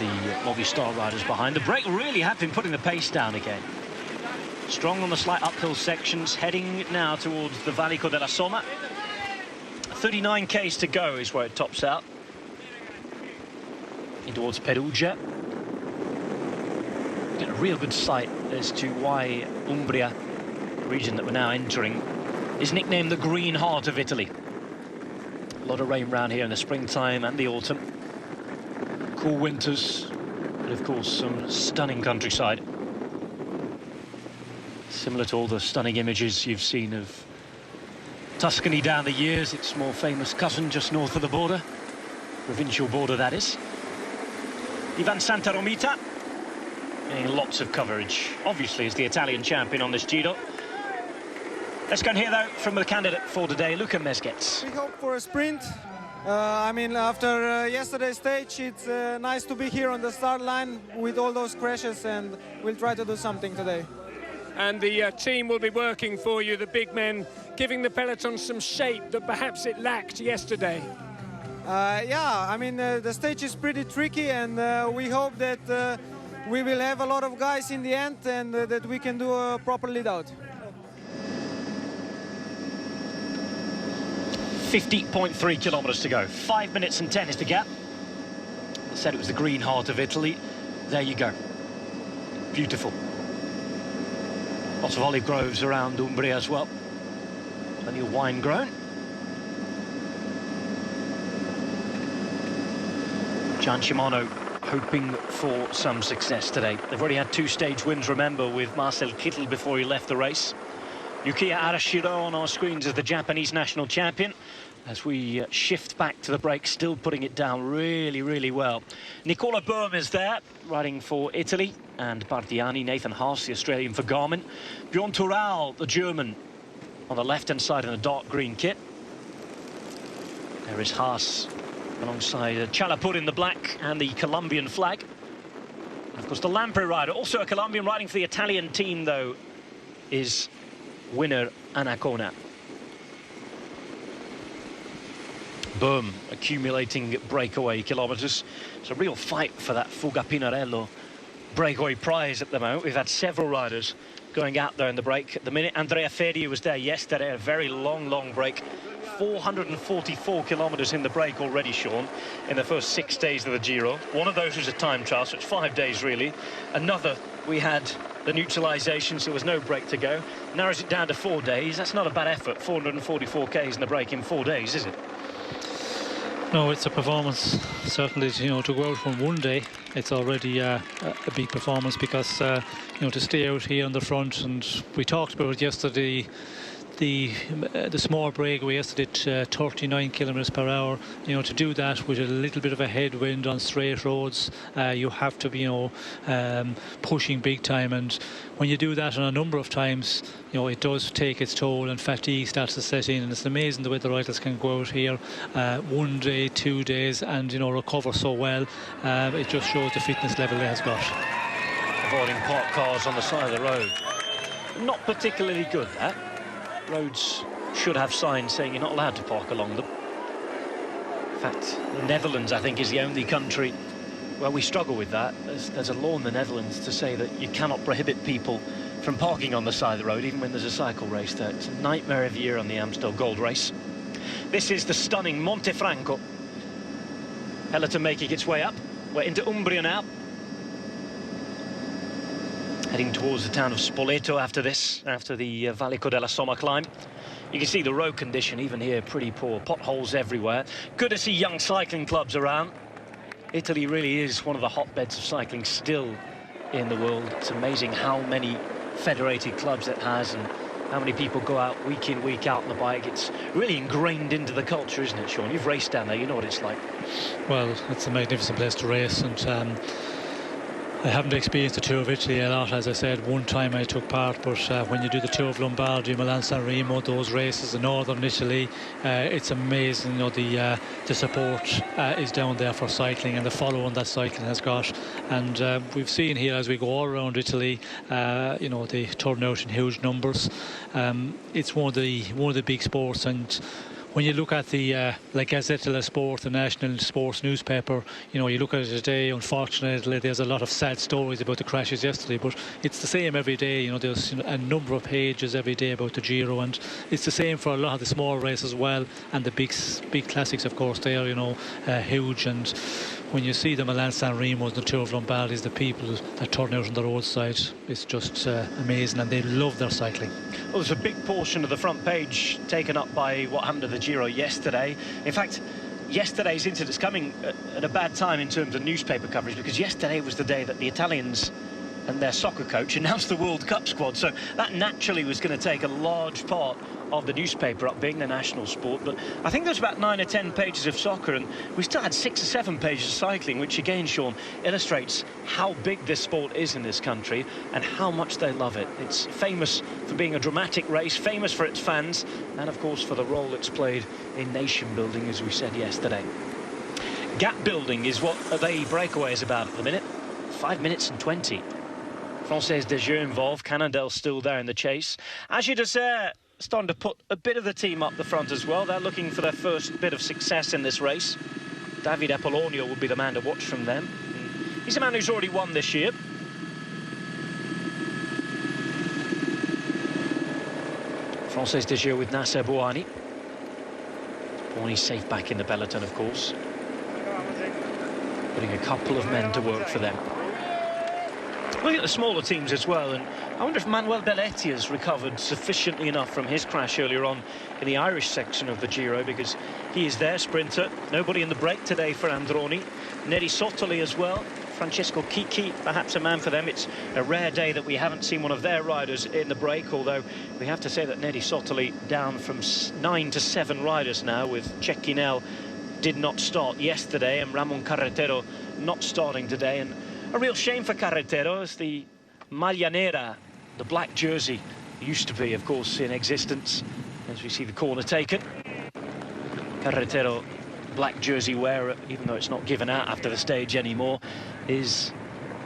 the Movistar riders behind. The break really have been putting the pace down again. Strong on the slight uphill sections, heading now towards the Valico della Somma. 39 k's to go is where it tops out. In towards Perugia. Get a real good sight as to why Umbria, the region that we're now entering, is nicknamed the Green Heart of Italy. A lot of rain around here in the springtime and the autumn. Cool winters, but of course some stunning countryside. Similar to all the stunning images you've seen of Tuscany down the years, its more famous cousin just north of the border. Provincial border, that is. Ivan Santaromita getting lots of coverage, obviously, as the Italian champion on this Giro. Let's go and hear, though, from the candidate for today, Luca Mesgets. We hope for a sprint. I mean, after yesterday's stage, it's nice to be here on the start line with all those crashes, and we'll try to do something today. And the team will be working for you, the big men, giving the peloton some shape that perhaps it lacked yesterday. Yeah, I mean, the stage is pretty tricky, and we hope that we will have a lot of guys in the end, and that we can do a proper lead out. 50.3 kilometres to go. 5 minutes and 10 is the gap. I said it was the Green Heart of Italy. There you go. Beautiful. Lots of olive groves around Umbria as well. Plenty of wine grown. Gian Shimano hoping for some success today. They've already had 2 stage wins, remember, with Marcel Kittel before he left the race. Yukiya Arashiro on our screens as the Japanese national champion. As we shift back to the break, still putting it down really, really well. Nicola Böhm is there, riding for Italy, and Bardiani, Nathan Haas, the Australian for Garmin. Bjorn Thural, the German, on the left-hand side in a dark green kit. There is Haas alongside Chalapur in the black and the Colombian flag. And of course, the Lampre rider, also a Colombian, riding for the Italian team, though, is winner Anacona. Böhm accumulating breakaway kilometres. It's a real fight for that Fuga Pinarello breakaway prize at the moment. We've had several riders going out there in the break. At the minute, Andrea Ferri was there yesterday, a very long break. 444 kilometres in the break already, Sean, in the first 6 days of the Giro. One of those was a time trial, so it's 5 days really. Another, we had the neutralisation, so there was no break to go. Narrows it down to 4 days. That's not a bad effort, 444 k's in the break in 4 days, is it? No, it's a performance, certainly, you know, to go out from 1 day, it's already a big performance, because, you know, to stay out here on the front, and we talked about it yesterday, the small breakaway yesterday at 39 kilometers per hour. You know, to do that with a little bit of a headwind on straight roads, you have to be, you know, pushing big time, and when you do that on a number of times, you know, it does take its toll, and fatigue starts to set in. And it's amazing the way the riders can go out here 1 day, 2 days, and, you know, recover so well. It just shows the fitness level they has got. Avoiding parked cars on the side of the road. Not particularly good, that. Roads should have signs saying you're not allowed to park along them. In fact, the Netherlands, I think, is the only country where we struggle with that. There's a law in the Netherlands to say that you cannot prohibit people from parking on the side of the road, even when there's a cycle race there. It's a nightmare of a year on the Amstel Gold Race. This is the stunning Montefranco. Peloton making its way up. We're into Umbria now. Heading towards the town of Spoleto after this, after the Valico della Somma climb. You can see the road condition, even here, pretty poor. Potholes everywhere. Good to see young cycling clubs around. Italy really is one of the hotbeds of cycling still in the world. It's amazing how many federated clubs it has, and how many people go out week in, week out on the bike. It's really ingrained into the culture, isn't it, Sean? You've raced down there, you know what it's like. Well, it's a magnificent place to race, and I haven't experienced the Tour of Italy a lot. As I said, one time I took part, but when you do the Tour of Lombardy, Milan-San Remo, those races in northern Italy, it's amazing. You know, the support is down there for cycling, and the following that cycling has got. And we've seen here as we go all around Italy, you know, they turn out in huge numbers. It's one of the big sports, and when you look at the like Gazette de la Sport, the national sports newspaper, you know, you look at it today, unfortunately there's a lot of sad stories about the crashes yesterday, but it's the same every day. You know, there's a number of pages every day about the Giro, and it's the same for a lot of the small races as well, and the big classics, of course. They are, you know, huge. And when you see the Milan San Remo, the Tour of Lombardy, the people that turn out on the roadside, it's just amazing, and they love their cycling. Well, there's a big portion of the front page taken up by what happened to the Giro yesterday. In fact, yesterday's incident's coming at a bad time in terms of newspaper coverage, because yesterday was the day that the Italians and their soccer coach announced the World Cup squad, so that naturally was going to take a large part of the newspaper up, being the national sport. But I think there's about 9 or 10 pages of soccer, and we still had 6 or 7 pages of cycling, which again, Sean, illustrates how big this sport is in this country and how much they love it. It's famous for being a dramatic race, famous for its fans, and of course for the role it's played in nation building, as we said yesterday. Gap building is what the Breakaway is about at the minute. 5 minutes and 20. Française de Jeu involved, Cannondale still there in the chase. Agir Dessert starting to put a bit of the team up the front as well. They're looking for their first bit of success in this race. David Apollonio will be the man to watch from them. He's a man who's already won this year. Française de Jeu with Nasser Bouhanni. Bouhanni's safe back in the peloton, of course. Putting a couple of men to work for them. Look at the smaller teams as well, and I wonder if Manuel Belletti has recovered sufficiently enough from his crash earlier on in the Irish section of the Giro, because he is their sprinter. Nobody in the break today for Androni. Neri Sottoli as well. Francesco Chicchi, perhaps a man for them. It's a rare day that we haven't seen one of their riders in the break, although we have to say that Neri Sottoli down from 9 to 7 riders now, with Cecchinel did not start yesterday and Ramon Carretero not starting today. And a real shame for Carretero, as the Maglia Nera, the black jersey, used to be, of course, in existence, as we see the corner taken. Carretero, black jersey wearer, even though it's not given out after the stage anymore, is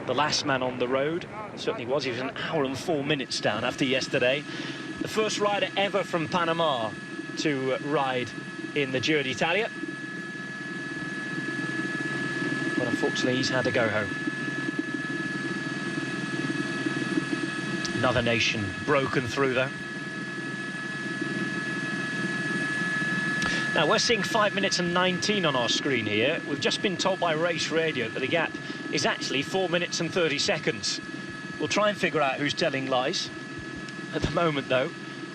the last man on the road. Certainly was. He was an hour and 4 minutes down after yesterday. The first rider ever from Panama to ride in the Giro d'Italia. But unfortunately, he's had to go home. Another nation broken through, though. Now, we're seeing 5 minutes and 19 on our screen here. We've just been told by Race Radio that the gap is actually 4 minutes and 30 seconds. We'll try and figure out who's telling lies. At the moment, though,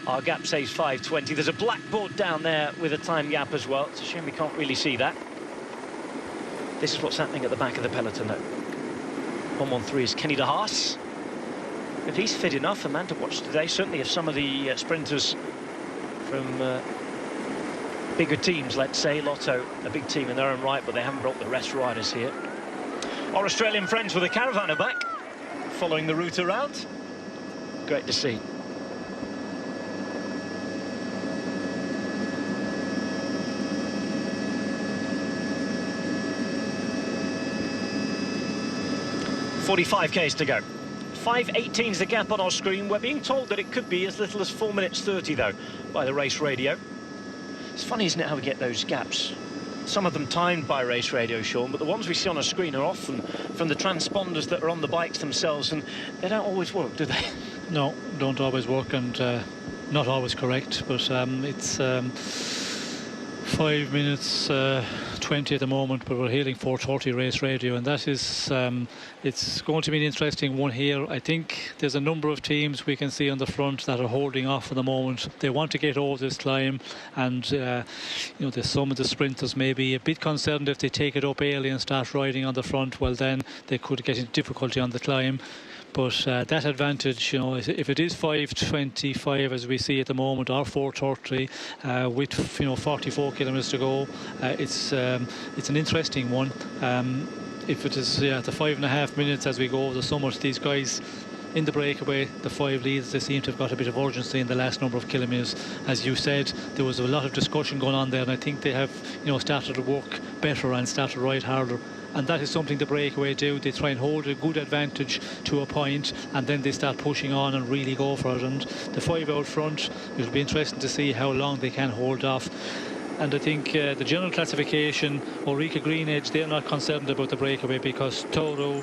our gap says 5:20. There's a blackboard down there with a time gap as well. It's a shame we can't really see that. This is what's happening at the back of the peloton, though. 113 is Kenny de Haas. If he's fit enough, a man to watch today. Certainly if some of the sprinters from bigger teams, let's say, Lotto, a big team in their own right, but they haven't brought the rest riders here. Our Australian friends with the caravan are back, following the route around. Great to see. .45 k's to go. 5:18's the gap on our screen. We're being told that it could be as little as 4 minutes 30, though, by the Race Radio. It's funny, isn't it, how we get those gaps? Some of them timed by Race Radio, Sean, but the ones we see on our screen are often from the transponders that are on the bikes themselves, and they don't always work, do they? No, don't always work, and not always correct, but it's 5 minutes 20 at the moment, but we're hearing 4:30 Race Radio, and that is it's going to be an interesting one here. I think there's a number of teams we can see on the front that are holding off for the moment. They want to get over this climb, and you know, there's some of the sprinters may be a bit concerned if they take it up early and start riding on the front. Well, then they could get into difficulty on the climb. But that advantage, you know, if it is 5:25 as we see at the moment, or 4:30, with, you know, 44 kilometres to go, it's an interesting one. If it is the 5.5 minutes as we go over the summit, these guys in the breakaway, the 5 leads, they seem to have got a bit of urgency in the last number of kilometres. As you said, there was a lot of discussion going on there, and I think they have, you know, started to work better and started to ride harder. And that is something the breakaway do. They try and hold a good advantage to a point, and then they start pushing on and really go for it. And the 5 out front, it'll be interesting to see how long they can hold off. And I think the general classification, Ulrika Greenedge, they're not concerned about the breakaway, because Toro,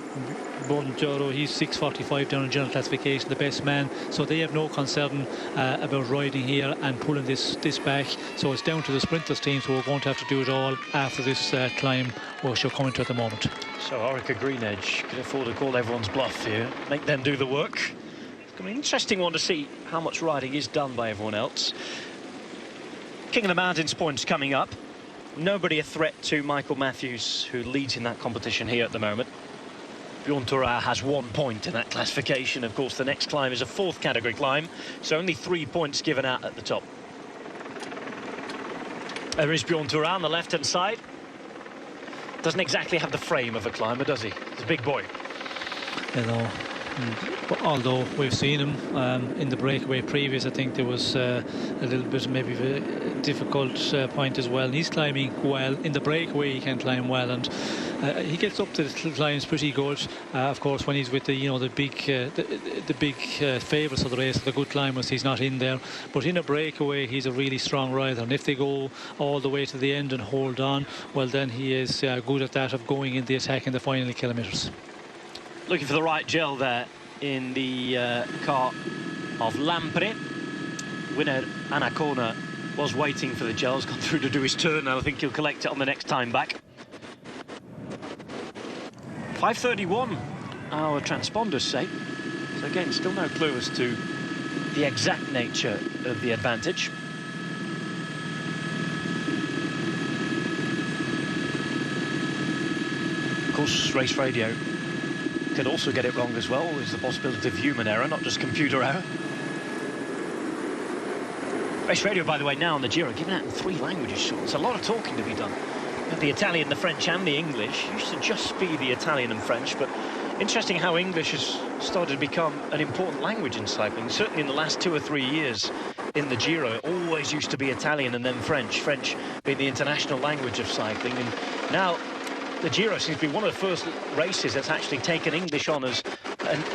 he's 6:45 down in general classification, the best man, so they have no concern about riding here and pulling this back. So it's down to the sprinters teams who are going to have to do it all after this climb which you're coming to at the moment. So Ulrika Greenedge can afford to call everyone's bluff here, make them do the work. It's going to be an interesting one to see how much riding is done by everyone else. King of the Mountains points coming up. Nobody a threat to Michael Matthews, who leads in that competition here at the moment. Bjorn Thorau has 1 point in that classification. Of course, the next climb is a 4th category climb, so only 3 points given out at the top. There is Bjorn Thorau on the left-hand side. Doesn't exactly have the frame of a climber, does he? He's a big boy. You know, although we've seen him in the breakaway previous, I think there was a little bit maybe of a difficult point as well. And he's climbing well. In the breakaway, he can climb well, and he gets up to the climbs pretty good. Of course, when he's with the the big favourites of the race, the good climbers, he's not in there. But in a breakaway, he's a really strong rider, and if they go all the way to the end and hold on, well, then he is good at that, of going in the attack in the final kilometres. Looking for the right gel there in the car of Lampre. Winner Anacona was waiting for the gels, gone through to do his turn, and I think he'll collect it on the next time back. 5:31, our transponders say. So again, still no clue as to the exact nature of the advantage. Of course, race radio could also get it wrong as well. There's the possibility of human error, not just computer error. Race radio, by the way, now on the Giro, given out in 3 languages, Sean. There's a lot of talking to be done. The Italian, the French and the English. It used to just be the Italian and French, but interesting how English has started to become an important language in cycling. Certainly in the last 2 or 3 years in the Giro, it always used to be Italian and then French. French being the international language of cycling, and now the Giro seems to be one of the first races that's actually taken English on as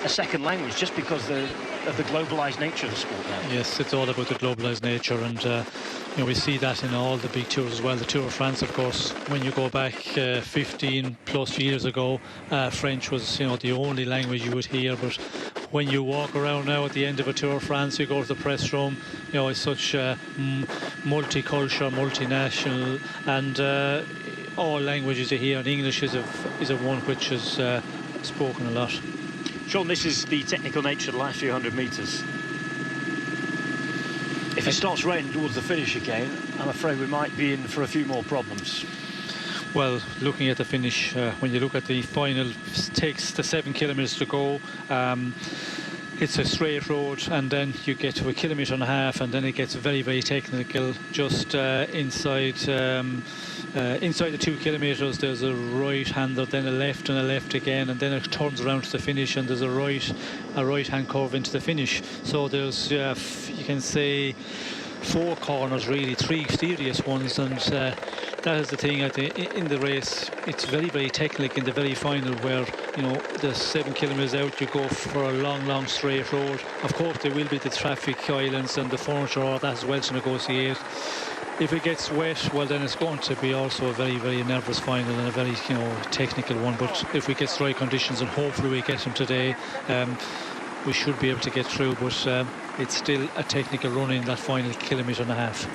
a second language, just because of the globalised nature of the sport now. Yes, it's all about the globalised nature, and you know, we see that in all the big tours as well. The Tour of France, of course, when you go back 15 plus years ago, French was, you know, the only language you would hear. But when you walk around now at the end of a Tour of France, you go to the press room, you know, it's such multicultural, multinational, and all languages are here, and English is a one which is spoken a lot. Sean, this is the technical nature of the last few 100 metres. If it starts raining towards the finish again, I'm afraid we might be in for a few more problems. Well, looking at the finish, when you look at the final, it takes the 7 kilometres to go. It's a straight road, and then you get to 1.5 kilometres, and then it gets very, very technical. Just inside the 2 kilometres, there's a right-hander, then a left and a left again, and then it turns around to the finish, and there's a right-hand curve into the finish. So there's, you can say, 4 corners really, 3 serious ones, and that is the thing in the race. It's very, very technical in the very final, where, you know, the 7 kilometres out, you go for a long straight road. Of course, there will be the traffic islands and the furniture, all that as well to negotiate. If it gets wet, well, then it's going to be also a very, very nervous final and a very, you know, technical one. But if we get dry conditions, and hopefully we get them today, we should be able to get through. But it's still a technical run in that final 1.5 kilometres.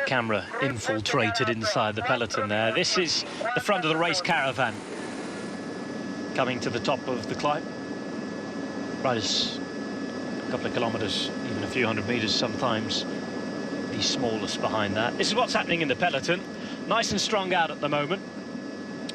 Camera infiltrated inside the peloton there. This is the front of the race caravan coming to the top of the climb. Riders a couple of kilometres, even a few 100 metres sometimes, the smallest behind that. This is what's happening in the peloton. Nice and strong out at the moment.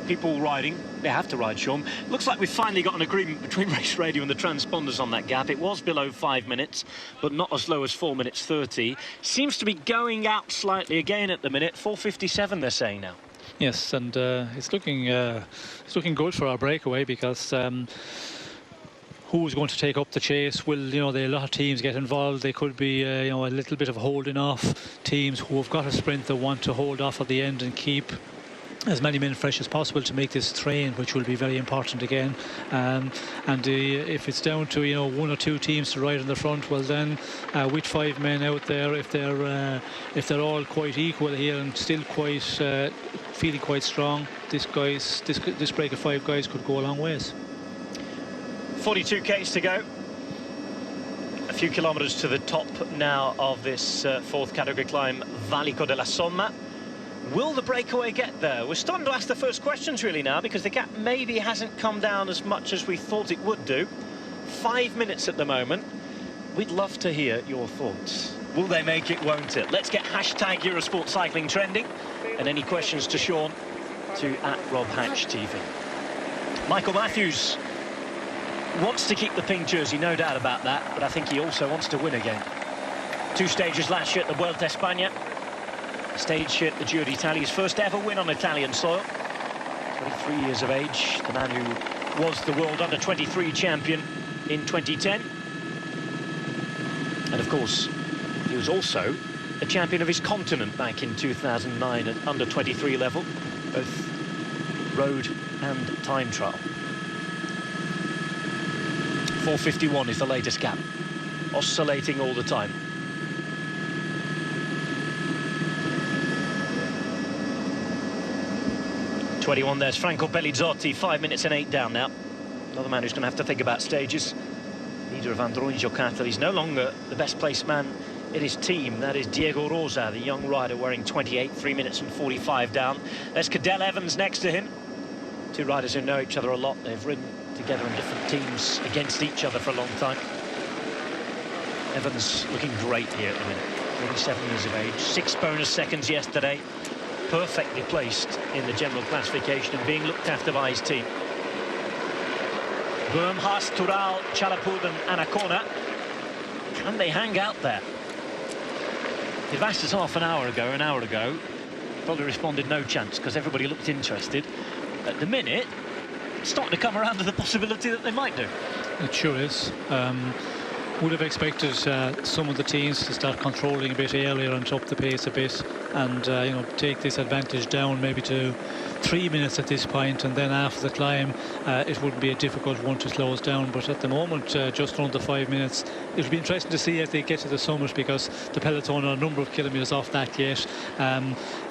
People riding, they have to ride, Sean. Looks like we've finally got an agreement between race radio and the transponders on that gap. It was below 5 minutes, but not as low as 4 minutes 30. Seems to be going out slightly again at the minute. 4:57 they're saying now. Yes, and it's looking good for our breakaway, because who's going to take up the chase? Will, you know, a lot of teams get involved. They could be, you know, a little bit of holding off. Teams who have got a sprint that want to hold off at the end and keep as many men fresh as possible to make this train, which will be very important again. If it's down to, you know, 1 or 2 teams to ride in the front, well then with 5 men out there, if they're all quite equal here and still quite feeling quite strong, this break of 5 guys could go a long ways. 42 k's to go. A few kilometres to the top now of this 4th category climb, Valico della Somma. Will the breakaway get there? We're starting to ask the first questions really now, because the gap maybe hasn't come down as much as we thought it would do. 5 minutes at the moment. We'd love to hear your thoughts. Will they make it, won't it? Let's get hashtag Eurosport Cycling trending, and any questions to Sean to @RobHatchTV. Michael Matthews wants to keep the pink jersey, no doubt about that, but I think he also wants to win again. 2 stages last year at the Vuelta a España. Stage here at the Giro d'Italia, his first ever win on Italian soil. 23 years of age, the man who was the world under-23 champion in 2010. And of course, he was also a champion of his continent back in 2009 at under-23 level, both road and time trial. 4:51 is the latest gap, oscillating all the time. There's Franco Pellizotti, 5 minutes and 8 down now. Another man who's going to have to think about stages. Leader of Androni Giocattoli. He's no longer the best placed man in his team. That is Diego Rosa, the young rider wearing 28, 3 minutes and 45 down. There's Cadel Evans next to him. 2 riders who know each other a lot. They've ridden together in different teams against each other for a long time. Evans looking great here at the minute. 27 years of age, 6 bonus seconds yesterday. Perfectly placed in the general classification and being looked after by his team. Boom, Haas, Tural, Chalapud and Anacona. Can they hang out there? If asked us half an hour ago, probably responded no chance, because everybody looked interested. At the minute, it's starting to come around to the possibility that they might do. It sure is. Would have expected some of the teams to start controlling a bit earlier and up the pace a bit, and you know, take this advantage down maybe to 3 minutes at this point, and then after the climb it wouldn't be a difficult one to close down. But at the moment, just under 5 minutes. It'll be interesting to see if they get to the summit, because the peloton are a number of kilometres off that yet.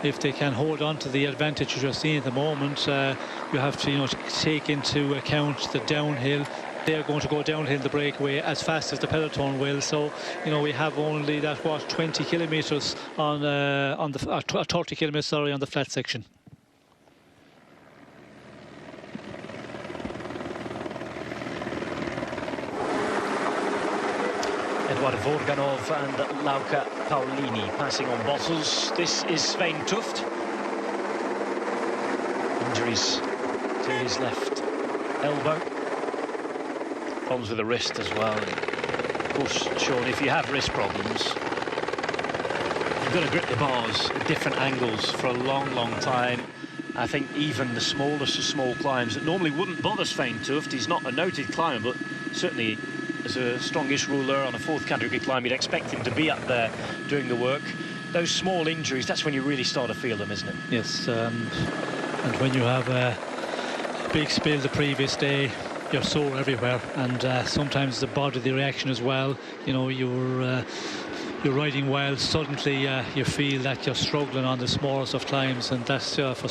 If they can hold on to the advantage you're seeing at the moment, you have to, you know, take into account the downhill. They're going to go downhill the breakaway as fast as the peloton will, so you know, we have only that 20 kilometres on the 30 kilometres, sorry, on the flat section. Eduard Vorganov and Lauka Paolini passing on bottles. This is Svein Tuft. Injuries to his left elbow. Problems with the wrist as well. And of course, Sean, if you have wrist problems, you've got to grip the bars at different angles for a long, long time. I think even the smallest of small climbs that normally wouldn't bother Svein Tuft. He's not a noted climber, but certainly as a strongish ruler on a 4th category climb, you'd expect him to be up there doing the work. Those small injuries, that's when you really start to feel them, isn't it? Yes, and when you have a big spill the previous day, you're sore everywhere, and sometimes the body, the reaction as well. You know, you're riding well, suddenly you feel that you're struggling on the smallest of climbs, and that's for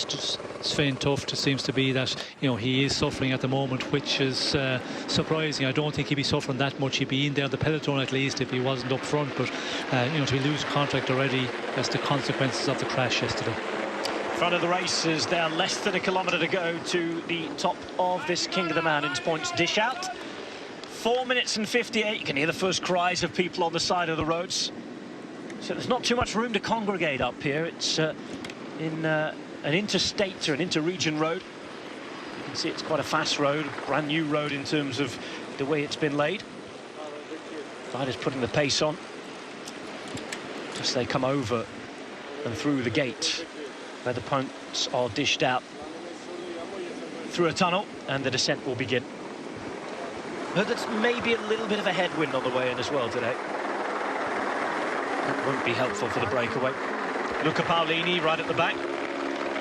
Svein Tuft. It seems to be that, you know, he is suffering at the moment, which is surprising. I don't think he'd be suffering that much. He'd be in there on the peloton at least if he wasn't up front, but you know, to lose contract already, that's the consequences of the crash yesterday. Front of the race is there, less than a kilometre to go to the top of this King of the Mountains points dish out. 4 minutes and 58. You can hear the first cries of people on the side of the roads. So there's not too much room to congregate up here. It's in an interstate or an inter-region road. You can see it's quite a fast road, brand new road in terms of the way it's been laid. Riders putting the pace on as they come over and through the gate, where the points are dished out through a tunnel, and the descent will begin. But there's maybe a little bit of a headwind on the way in as well today. That won't be helpful for the breakaway. Luca Paolini right at the back.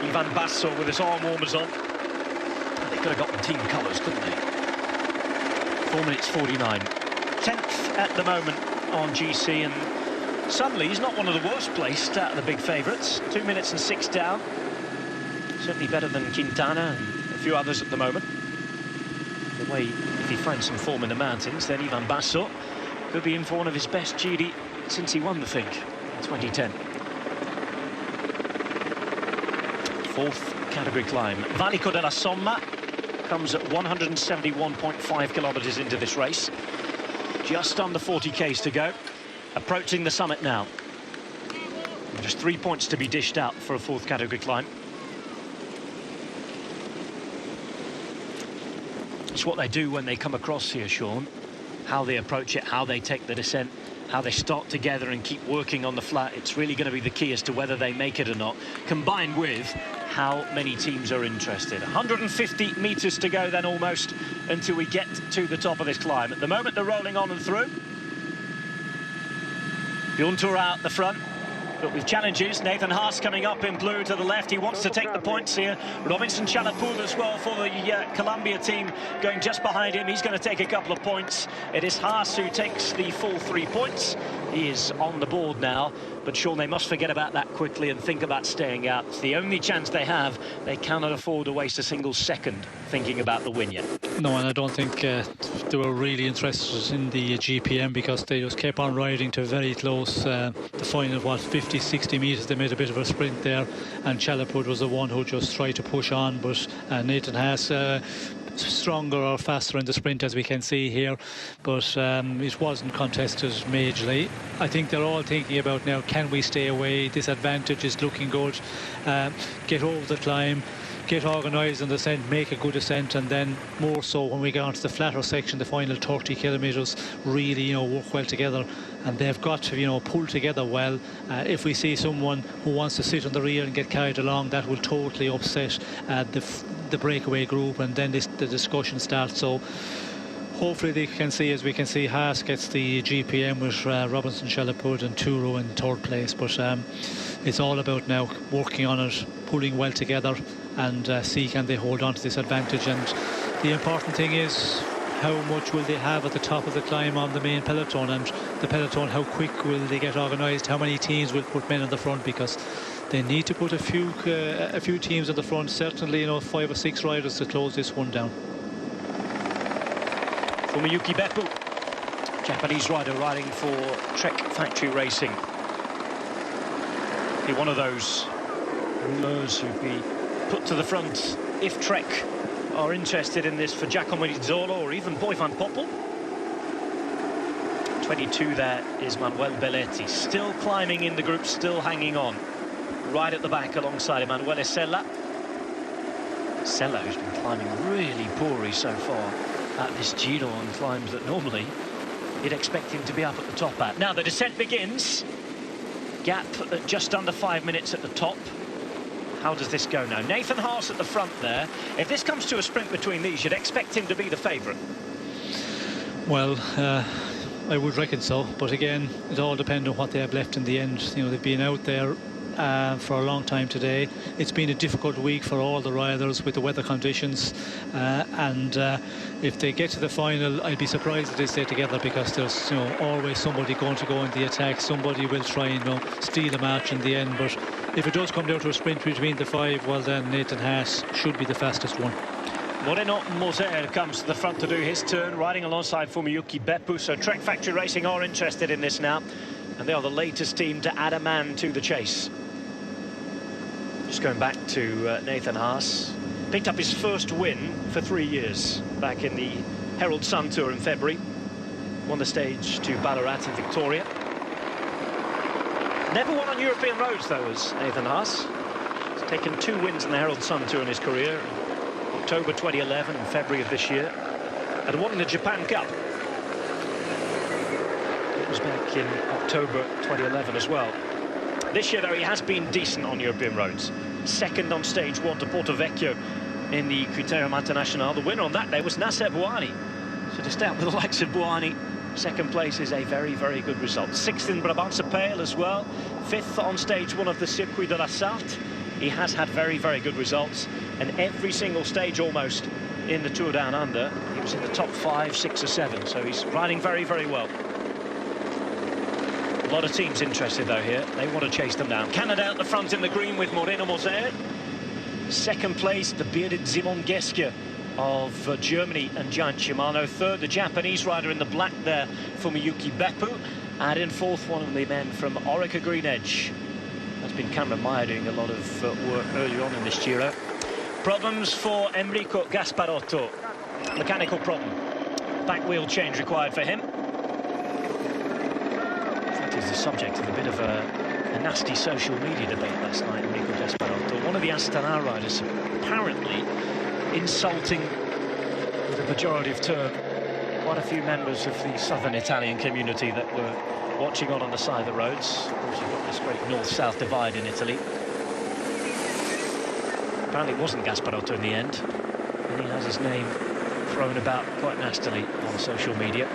Ivan Basso with his arm warmers on. They could have got the team colours, couldn't they? 4 minutes 49. 10th at the moment on GC, and suddenly he's not one of the worst placed out of the big favourites. 2 minutes and 6 down. Certainly better than Quintana and a few others at the moment. The way, if he finds some form in the mountains, then Ivan Basso could be in for one of his best Giri since he won the thing in 2010. Fourth category climb. Valico della Somma comes at 171.5 kilometres into this race. Just under 40 k's to go. Approaching the summit now. Just 3 points to be dished out for a fourth category climb. It's what they do when they come across here, Sean. How they approach it, how they take the descent, how they start together and keep working on the flat. It's really going to be the key as to whether they make it or not, combined with how many teams are interested. 150 metres to go then almost until we get to the top of this climb. At the moment they're rolling on and through. Bjorn out the front, but with challenges. Nathan Haas coming up in blue to the left. He wants to take the points here. Robinson Chalapul as well for the Colombia team going just behind him. He's going to take a couple of points. It is Haas who takes the full 3 points. He is on the board now, but Sean, they must forget about that quickly and think about staying out. It's the only chance they have. They cannot afford to waste a single second thinking about the win yet. No, and I don't think they were really interested in the GPM, because they just kept on riding to very close. The final, what, 50, 60 metres, they made a bit of a sprint there, and Chalapud was the one who just tried to push on, but Nathan Haas stronger or faster in the sprint, as we can see here, but it wasn't contested majorly. I think they're all thinking about now, can we stay away? This advantage is looking good. Get over the climb, get organised on the descent, make a good ascent, and then more so when we get onto the flatter section, the final 30 kilometres, really, work well together. And they've got to, pull together well. If we see someone who wants to sit on the rear and get carried along, that will totally upset the breakaway group, and then the discussion starts. So hopefully they can see, as we can see, Haas gets the GPM with Robinson Chalapud and Turo in third place. But it's all about now working on it, pulling well together, and see can they hold on to this advantage. And the important thing is, how much will they have at the top of the climb on the main peloton, and the peloton, how quick will they get organised, how many teams will put men on the front, because they need to put a few teams on the front, certainly 5 or 6 riders to close this one down. Fumiyuki Beppu, Japanese rider riding for Trek Factory Racing. Be one of those rouleurs who'd be put to the front if Trek are interested in this for Giacomo Nizzolo or even Boy van Poppel. 22 there is Manuel Belletti, still climbing in the group, still hanging on. Right at the back alongside Emanuele Sella. Sella, who's been climbing really poorly so far at this Giro on climbs that normally you'd expect him to be up at the top at. Now the descent begins. Gap at just under 5 minutes at the top. How does this go now? Nathan Haas at the front there. If this comes to a sprint between these, you'd expect him to be the favourite. Well, I would reckon so, but again, it all depends on what they have left in the end. They've been out there for a long time today. It's been a difficult week for all the riders with the weather conditions, and if they get to the final, I'd be surprised if they stay together, because there's always somebody going to go in the attack. Somebody will try and steal a match in the end, but if it does come down to a sprint between the 5, well then Nathan Haas should be the fastest one. Moreno Moser comes to the front to do his turn, riding alongside Fumiyuki Beppu. So Trek Factory Racing are interested in this now, and they are the latest team to add a man to the chase. Just going back to Nathan Haas, picked up his first win for 3 years back in the Herald Sun Tour in February. Won the stage to Ballarat in Victoria. Never won on European roads though, as Nathan Haas. He's taken 2 wins in the Herald Sun Tour in his career. October 2011 and February of this year. And won in the Japan Cup. It was back in October 2011 as well. This year, though, he has been decent on European roads. Second on stage 1 to Porto Vecchio in the Criterium International. The winner on that day was Nasser Bouhanni. So to stay up with the likes of Bouhanni, second place is a very, very good result. 6th in Brabantse Pijl as well. 5th on stage 1 of the Circuit de la Sarthe. he has had very, very good results, and every single stage almost in the Tour Down Under, he was in the top 5, 6 or 7, so he's riding very, very well. A lot of teams interested though here. They want to chase them down. Canada out the front in the green with Moreno Moser. Second place, the bearded Simon Geschke of Germany and Giant Shimano. Third, the Japanese rider in the black there, Fumiyuki Beppu. And in fourth, one of the men from Orica Green Edge. That's been Cameron Meyer doing a lot of work earlier on in this Giro. Problems for Enrico Gasparotto. Mechanical problem. Back wheel change required for him. That is the subject of a bit of a nasty social media debate last night, Enrico Gasparotto. One of the Astana riders apparently insulting, with a pejorative term, quite a few members of the southern Italian community that were watching on the side of the roads. Of course, you've got this great north-south divide in Italy. Apparently it wasn't Gasparotto in the end, and he has his name thrown about quite nastily on social media.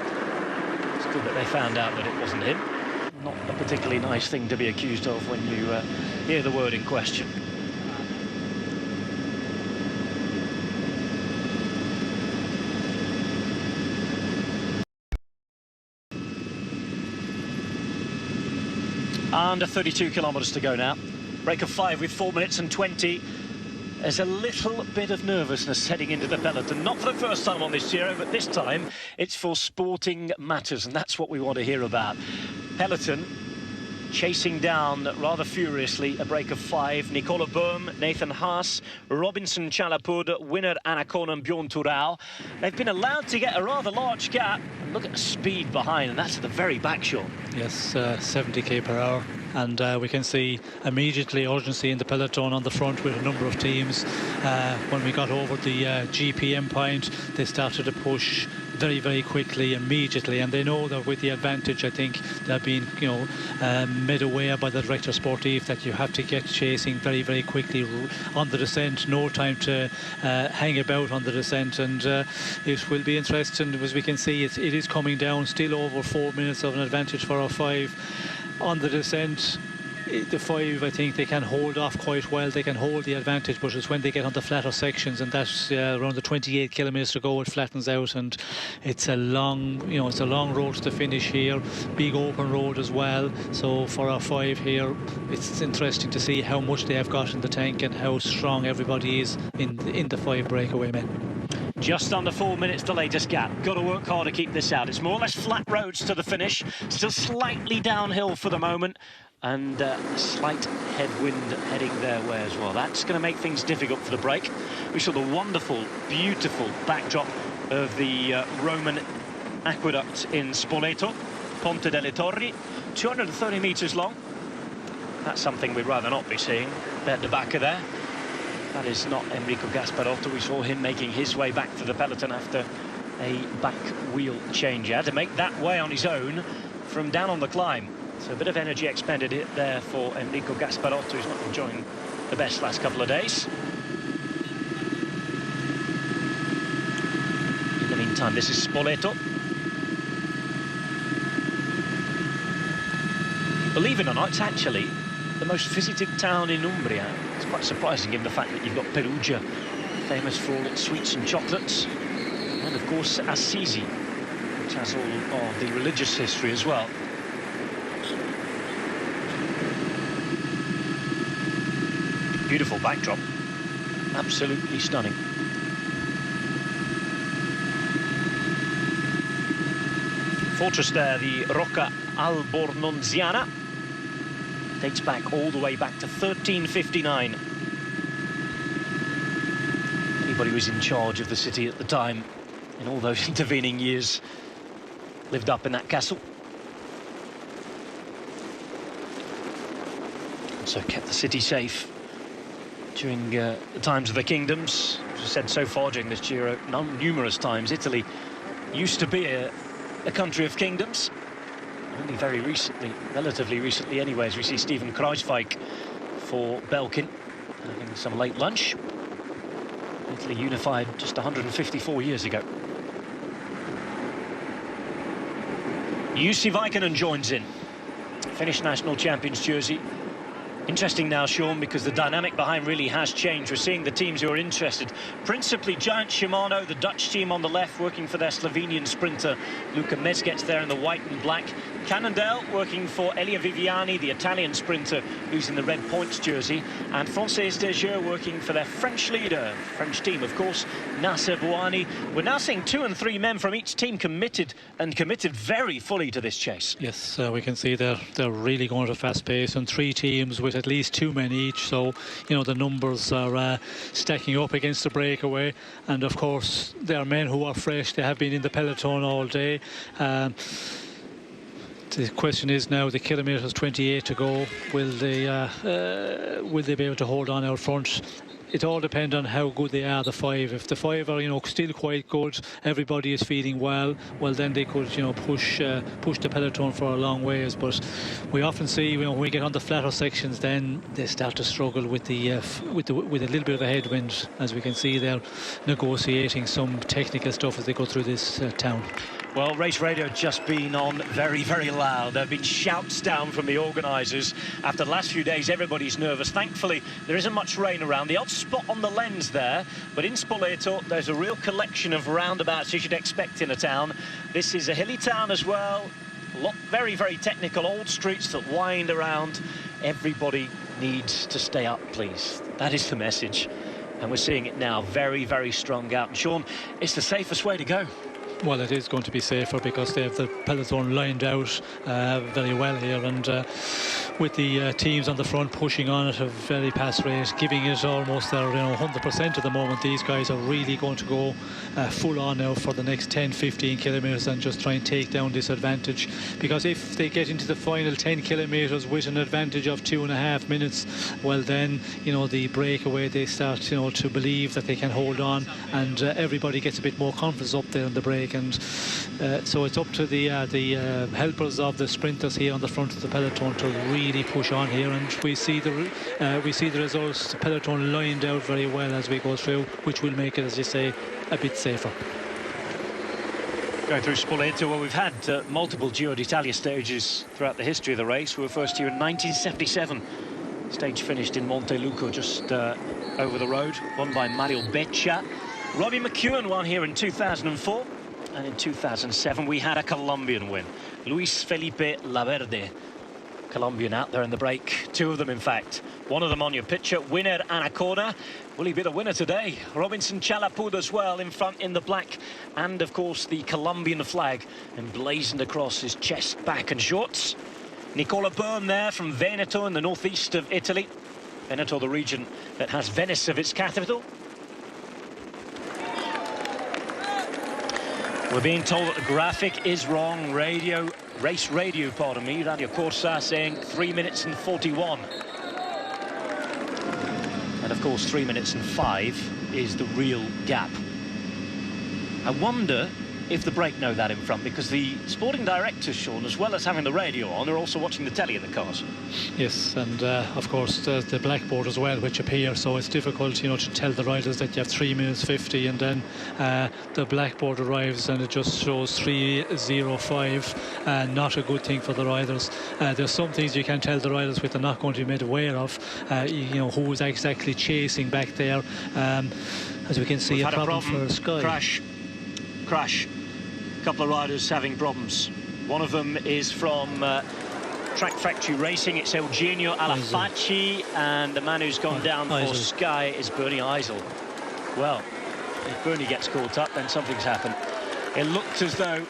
It's good that they found out that it wasn't him. Not a particularly nice thing to be accused of when you hear the word in question. Under 32 kilometres to go now. Break of 5 with 4 minutes and 20. There's a little bit of nervousness heading into the peloton. Not for the first time on this Giro, but this time it's for sporting matters, and that's what we want to hear about. Peloton chasing down rather furiously a break of 5. Nicola Bohm, Nathan Haas, Robinson Chalapud, winner Anacona and Bjorn Turau. They've been allowed to get a rather large gap. And look at the speed behind, and that's at the very back, Sean. Yes, 70 km/h. And we can see immediately urgency in the peloton on the front with a number of teams. When we got over the GPM point, they started to push very, very quickly, immediately, and they know that with the advantage, I think they're being, made aware by the director sportif that you have to get chasing very, very quickly on the descent. No time to hang about on the descent, and it will be interesting. As we can see, it is coming down, still over 4 minutes of an advantage for our 5 on the descent. The 5, I think they can hold off quite well. They can hold the advantage, but it's when they get on the flatter sections, and that's around the 28 kilometres to go, it flattens out, and it's a long, it's a long road to the finish here. Big open road as well. So for our 5 here, it's interesting to see how much they have got in the tank and how strong everybody is in the 5 breakaway men. Just under 4 minutes, the latest gap. Got to work hard to keep this out. It's more or less flat roads to the finish. Still slightly downhill for the moment. And a slight headwind heading their way as well. That's going to make things difficult for the break. We saw the wonderful, beautiful backdrop of the Roman aqueduct in Spoleto, Ponte delle Torri, 230 metres long. That's something we'd rather not be seeing. At the back of there. That is not Enrico Gasparotto. We saw him making his way back to the peloton after a back wheel change. He had to make that way on his own from down on the climb. So a bit of energy expended there for Enrico Gasparotto, who's not enjoying the best last couple of days. In the meantime, this is Spoleto. Believe it or not, it's actually the most visited town in Umbria. It's quite surprising given the fact that you've got Perugia, famous for all its sweets and chocolates. And of course, Assisi, which has all of the religious history as well. Beautiful backdrop, absolutely stunning. Fortress there, the Rocca Albornonziana, dates back all the way back to 1359. Anybody who was in charge of the city at the time, in all those intervening years, lived up in that castle. So kept the city safe during the times of the kingdoms. As I said so far during this Giro, numerous times, Italy used to be a country of kingdoms. Only very recently, relatively recently anyways, we see Stephen Kruijswijk for Belkin having some late lunch. Italy unified just 154 years ago. Jussi Väikönen joins in. Finnish national champions jersey. Interesting now, Sean, because the dynamic behind really has changed. We're seeing the teams who are interested. Principally Giant Shimano, the Dutch team on the left, working for their Slovenian sprinter Luka Mezgec there in the white and black. Cannondale working for Elia Viviani, the Italian sprinter who's in the red points jersey. And Française Desjeux working for their French leader, French team, of course, Nasser Bouhanni. We're now seeing 2 and 3 men from each team committed very fully to this chase. Yes, we can see they're really going at a fast pace, and 3 teams with at least 2 men each. So, you know, the numbers are stacking up against the breakaway. And, of course, they are men who are fresh. They have been in the peloton all day. The question is now, the kilometres 28 to go, will they be able to hold on out front? It all depends on how good they are, the 5. If the 5 are, you know, still quite good, everybody is feeding well then they could, you know, push the peloton for a long ways. But we often see, you know, when we get on the flatter sections, then they start to struggle with a little bit of a headwind. As we can see, they're negotiating some technical stuff as they go through this town. Well, race radio just been on very, very loud. There have been shouts down from the organisers. After the last few days, everybody's nervous. Thankfully, there isn't much rain around. The odd spot on the lens there, but in Spoleto, there's a real collection of roundabouts you should expect in a town. This is a hilly town as well. Very, very technical, old streets that wind around. Everybody needs to stay up, please. That is the message. And we're seeing it now, very, very strung out. And Sean, it's the safest way to go. Well, it is going to be safer because they have the peloton lined out very well here, and with the teams on the front pushing on at a very fast rate, giving it almost their 100% at the moment. These guys are really going to go full on now for the next 10-15 kilometres and just try and take down this advantage, because if they get into the final 10 kilometres with an advantage of 2.5 minutes, well then, you know, the breakaway, they start, you know, to believe that they can hold on, and everybody gets a bit more confidence up there in the break. And so it's up to the helpers of the sprinters here on the front of the peloton to really push on here, and we see the results. The peloton lined out very well as we go through, which will make it, as you say, a bit safer. Going through Spoleto, well, we've had multiple Giro d'Italia stages throughout the history of the race. We were first here in 1977. Stage finished in Monteluco, just over the road, won by Mario Beccia. Robbie McEwen won here in 2004. And in 2007 we had a Colombian win, Luis Felipe Laverde, Colombian out there in the break. 2 of them, in fact. One of them on your picture, Winner Anacona. Will he be the winner today? Robinson Chalapud as well in front in the black, and of course the Colombian flag emblazoned across his chest, back and shorts. Nicola Byrne there from Veneto in the northeast of Italy. Veneto, the region that has Venice of its capital. We're being told that the graphic is wrong. Race radio, pardon me. Radio Corsa saying 3 minutes and 41. And of course 3 minutes and 5 is the real gap. I wonder if the break know that in front, because the sporting directors, Sean, as well as having the radio on, are also watching the telly in the cars. Yes, and of course the blackboard as well, which appear, so it's difficult, you know, to tell the riders that you have 3 minutes 50, and then the blackboard arrives and it just shows 3:05. Not a good thing for the riders. There's some things you can tell the riders which they're not going to be made aware of. You know, who is exactly chasing back there. As we can see, a problem for Sky. Crash. A couple of riders having problems. One of them is from Track Factory Racing. It's Eugenio Alafacci, and the man who's gone down for Sky is Bernie Eisel. Well, if Bernie gets caught up, then something's happened. It looked as though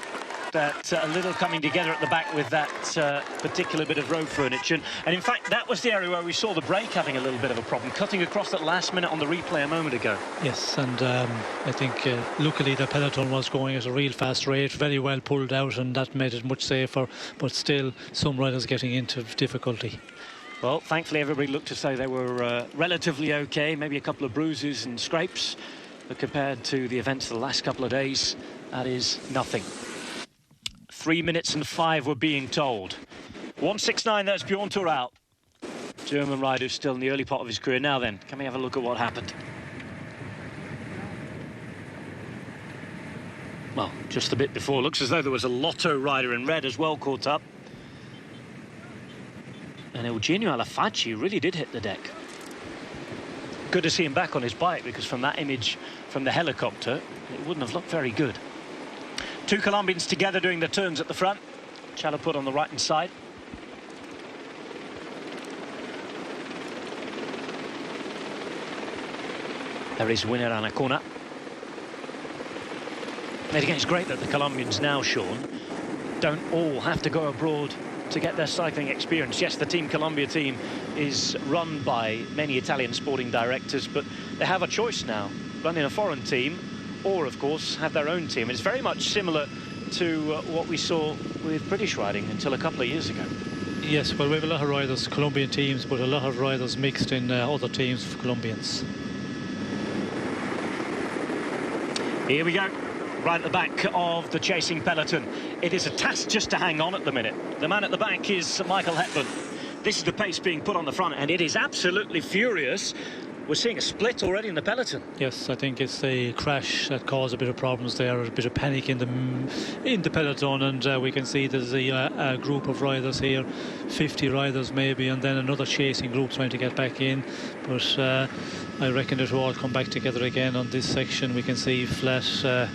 that a little coming together at the back with that particular bit of road furniture, and in fact that was the area where we saw the brake having a little bit of a problem, cutting across that last minute on the replay a moment ago. Yes, and I think luckily the peloton was going at a real fast rate, very well pulled out, and that made it much safer, but still some riders getting into difficulty. Well, thankfully everybody looked as though they were relatively okay, maybe a couple of bruises and scrapes, but compared to the events of the last couple of days, that is nothing. 3 minutes and 5 we're being told. 1:69, that's Bjorn Thorau. German rider who's still in the early part of his career. Now then, can we have a look at what happened? Well, just a bit before, looks as though there was a Lotto rider in red as well caught up. And Eugenio Alafacci really did hit the deck. Good to see him back on his bike, because from that image from the helicopter, it wouldn't have looked very good. Two Colombians together doing the turns at the front. Chalapud on the right-hand side. There is winner Anacona. And again, it's great that the Colombians now, Sean, don't all have to go abroad to get their cycling experience. Yes, the Team Colombia team is run by many Italian sporting directors, but they have a choice now, run in a foreign team, or of course have their own team. It's very much similar to what we saw with British riding until a couple of years ago. Yes, well, we have a lot of riders, Colombian teams, but a lot of riders mixed in other teams for Colombians. Here we go, right at the back of the chasing peloton. It is a task just to hang on at the minute. The man at the back is Michael Hepburn. This is the pace being put on the front, and it is absolutely furious. We're seeing a split already in the peloton. Yes, I think it's the crash that caused a bit of problems there, a bit of panic in the peloton, and we can see there's a group of riders here, 50 riders maybe, and then another chasing group trying to get back in. But I reckon it will all come back together again on this section. We can see flat,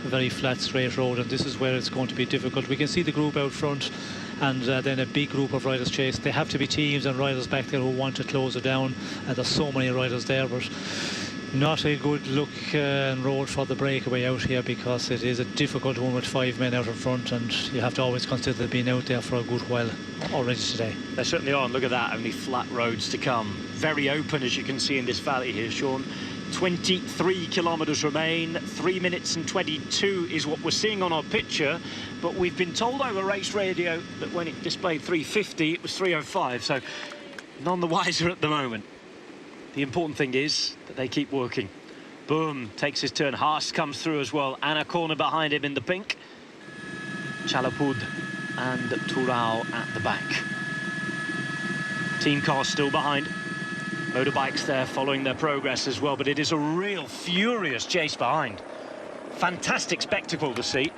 very flat, straight road, and this is where it's going to be difficult. We can see the group out front, and then a big group of riders chase. They have to be teams and riders back there who want to close it down, and there's so many riders there, but not a good look and road for the breakaway out here, because it is a difficult one with 5 men out in front, and you have to always consider being out there for a good while already today. They certainly are, and look at that, only flat roads to come. Very open, as you can see in this valley here, Sean. 23 kilometres remain, 3 minutes and 22 is what we're seeing on our picture, but we've been told over race radio that when it displayed 3:50 it was 3:05, so none the wiser at the moment. The important thing is that they keep working. Boom, takes his turn. Haas comes through as well. Anacona behind him in the pink. Chalapud and Turao at the back. Team car still behind. Motorbikes there following their progress as well, but it is a real furious chase behind. Fantastic spectacle to see.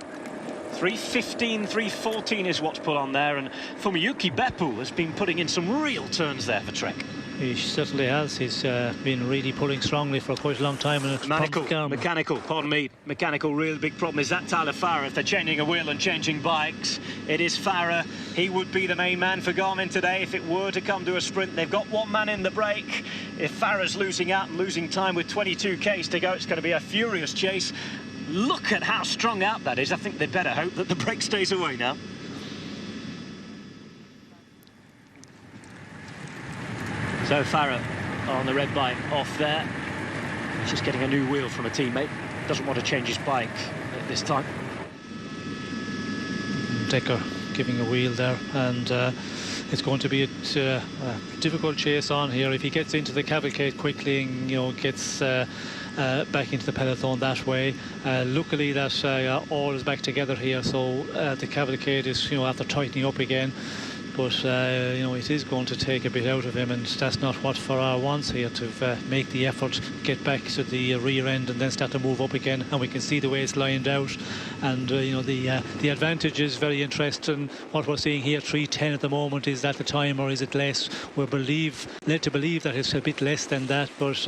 3:15, 3:14 is what's put on there, and Fumiyuki Beppu has been putting in some real turns there for Trek. He certainly has. He's been really pulling strongly for quite a long time. And it's mechanical, real big problem is that Tyler Farah. If they're changing a wheel and changing bikes, it is Farah. He would be the main man for Garmin today if it were to come to a sprint. They've got one man in the break. If Farah's losing out and losing time with 22 Ks to go, it's going to be a furious chase. Look at how strung out that is. I think they'd better hope that the break stays away now. So Farah on the red bike off there. He's just getting a new wheel from a teammate. Doesn't want to change his bike at this time. Decker giving a wheel there, and it's going to be a difficult chase on here. If he gets into the cavalcade quickly and gets back into the peloton that way. Luckily that all is back together here, so the cavalcade is after tightening up again. But it is going to take a bit out of him, and that's not what Farah wants here, to make the effort, get back to the rear end and then start to move up again. And we can see the way it's lined out, and the advantage is very interesting. What we're seeing here, 3:10 at the moment. Is that the time, or is it less? We're led to believe that it's a bit less than that, but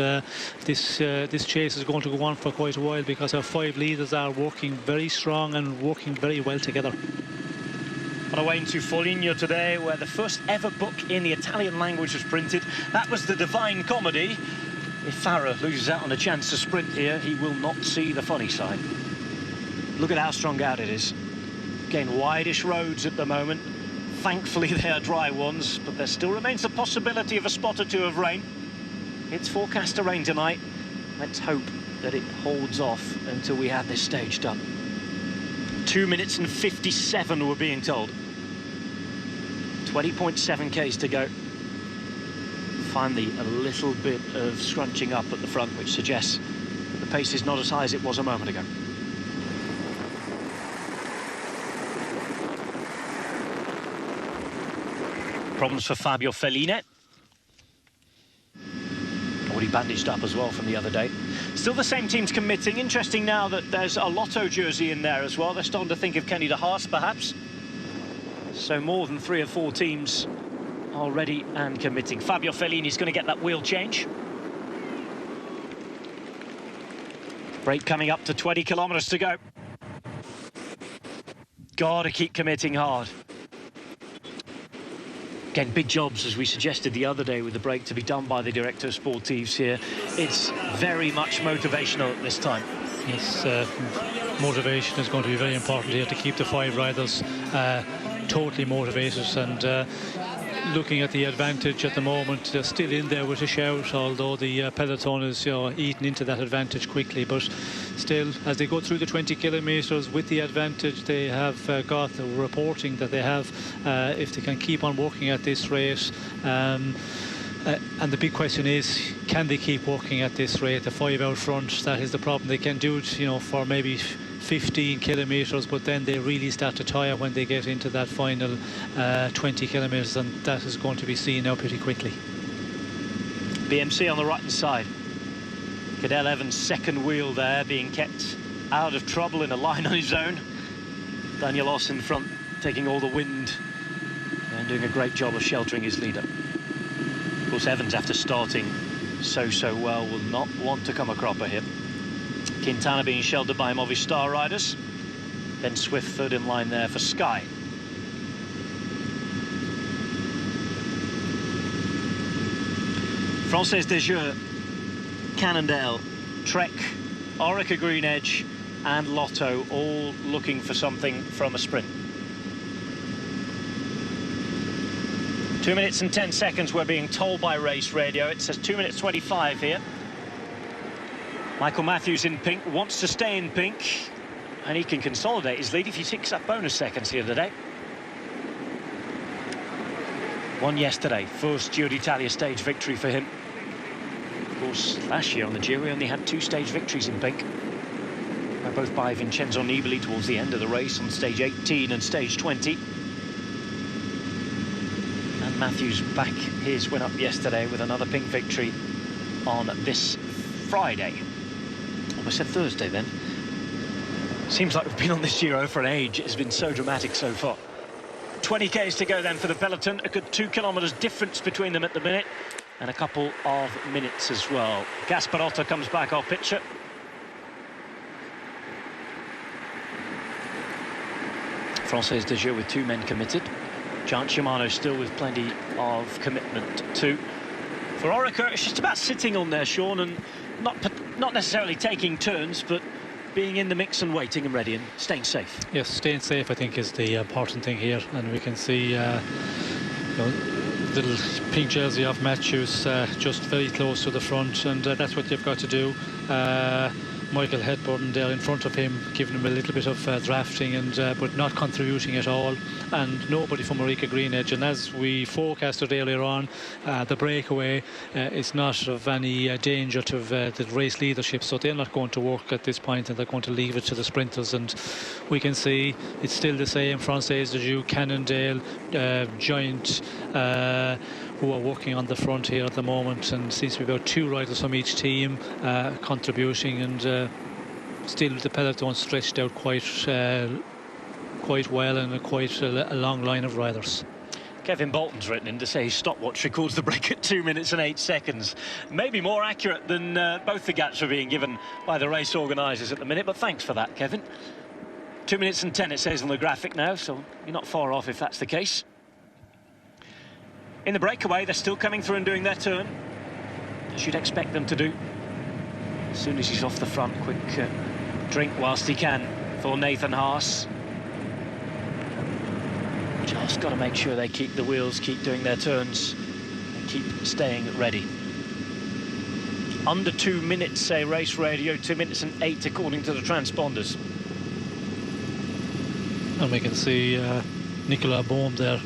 this chase is going to go on for quite a while, because our 5 leaders are working very strong and working very well together. On our way into Foligno today, where the first ever book in the Italian language was printed. That was the Divine Comedy. If Farah loses out on a chance to sprint here, he will not see the funny side. Look at how strung out it is. Again, wideish roads at the moment. Thankfully, they are dry ones, but there still remains the possibility of a spot or two of rain. It's forecast to rain tonight. Let's hope that it holds off until we have this stage done. 2 minutes and 57, we're being told. 20.7 Ks to go. Finally, a little bit of scrunching up at the front, which suggests that the pace is not as high as it was a moment ago. Problems for Fabio Felline. Already bandaged up as well from the other day. Still the same teams committing. Interesting now that there's a Lotto jersey in there as well. They're starting to think of Kenny de Haas, perhaps. So more than 3 or 4 teams already and committing. Fabio Fellini's going to get that wheel change. Break coming up to 20 kilometres to go. Got to keep committing hard. Again, big jobs, as we suggested the other day with the break, to be done by the Directeur Sportifs here. It's very much motivational at this time. Yes, motivation is going to be very important here to keep the 5 riders totally motivated, and looking at the advantage at the moment, they're still in there with a shout, although the peloton is eating into that advantage quickly. But still, as they go through the 20 kilometres with the advantage they have got, the reporting that they have, if they can keep on working at this rate. And the big question is, can they keep working at this rate? The 5 out front, that is the problem. They can do it, for maybe 15 kilometres, but then they really start to tire when they get into that final 20 kilometres, and that is going to be seen now pretty quickly. BMC on the right hand side. Cadel Evans' second wheel there, being kept out of trouble in a line on his own. Daniel Oss in front, taking all the wind and doing a great job of sheltering his leader. Of course, Evans, after starting so well, will not want to come a cropper here. Quintana being sheltered by Movistar riders. Ben Swift third in line there for Sky. Française des Jeux, Cannondale, Trek, Orica Green Edge and Lotto all looking for something from a sprint. 2 minutes and 10 seconds we're being told by race radio. It says 2 minutes 25 here. Michael Matthews in pink, wants to stay in pink, and he can consolidate his lead if he ticks up bonus seconds here today. Won yesterday, first Giro d'Italia stage victory for him. Of course, last year on the Giro he only had 2 stage victories in pink. Both by Vincenzo Nibali towards the end of the race on stage 18 and stage 20. And Matthews back his win up yesterday with another pink victory on this Friday. I said Thursday then. Seems like we've been on this Giro for an age. It's been so dramatic so far. 20 k's to go then for the peloton. A good 2 kilometres difference between them at the minute, and a couple of minutes as well. Gasparotto comes back off picture. Française des Jeux with 2 men committed. Giant Shimano still with plenty of commitment too. For Orica, it's just about sitting on there, Sean, and not necessarily taking turns, but being in the mix and waiting and ready and staying safe. Yes, staying safe, I think, is the important thing here. And we can see little pink jersey of Matthews just very close to the front, and that's what you've got to do. Michael Hedburn there in front of him, giving him a little bit of drafting, and but not contributing at all, and nobody from Orica Green Edge. And as we forecasted earlier on, the breakaway is not of any danger to the race leadership, so they're not going to work at this point, and they're going to leave it to the sprinters. And we can see it's still the same. Française des Jeux, Cannondale, Giant, who are working on the front here at the moment, and seems to be about 2 riders from each team contributing, and still the peloton stretched out quite well, and quite a long line of riders. Kevin Bolton's written in to say his stopwatch records the break at 2 minutes and 8 seconds. Maybe more accurate than both the gaps are being given by the race organisers at the minute, but thanks for that, Kevin. 2 minutes and 10 it says on the graphic now, so you're not far off if that's the case. In the breakaway, they're still coming through and doing their turn, as you'd expect them to do. As soon as he's off the front, quick drink whilst he can for Nathan Haas. Just got to make sure they keep the wheels, keep doing their turns, and keep staying ready. Under 2 minutes, say race radio, 2 minutes and 8 according to the transponders. And we can see Nicolas Baum there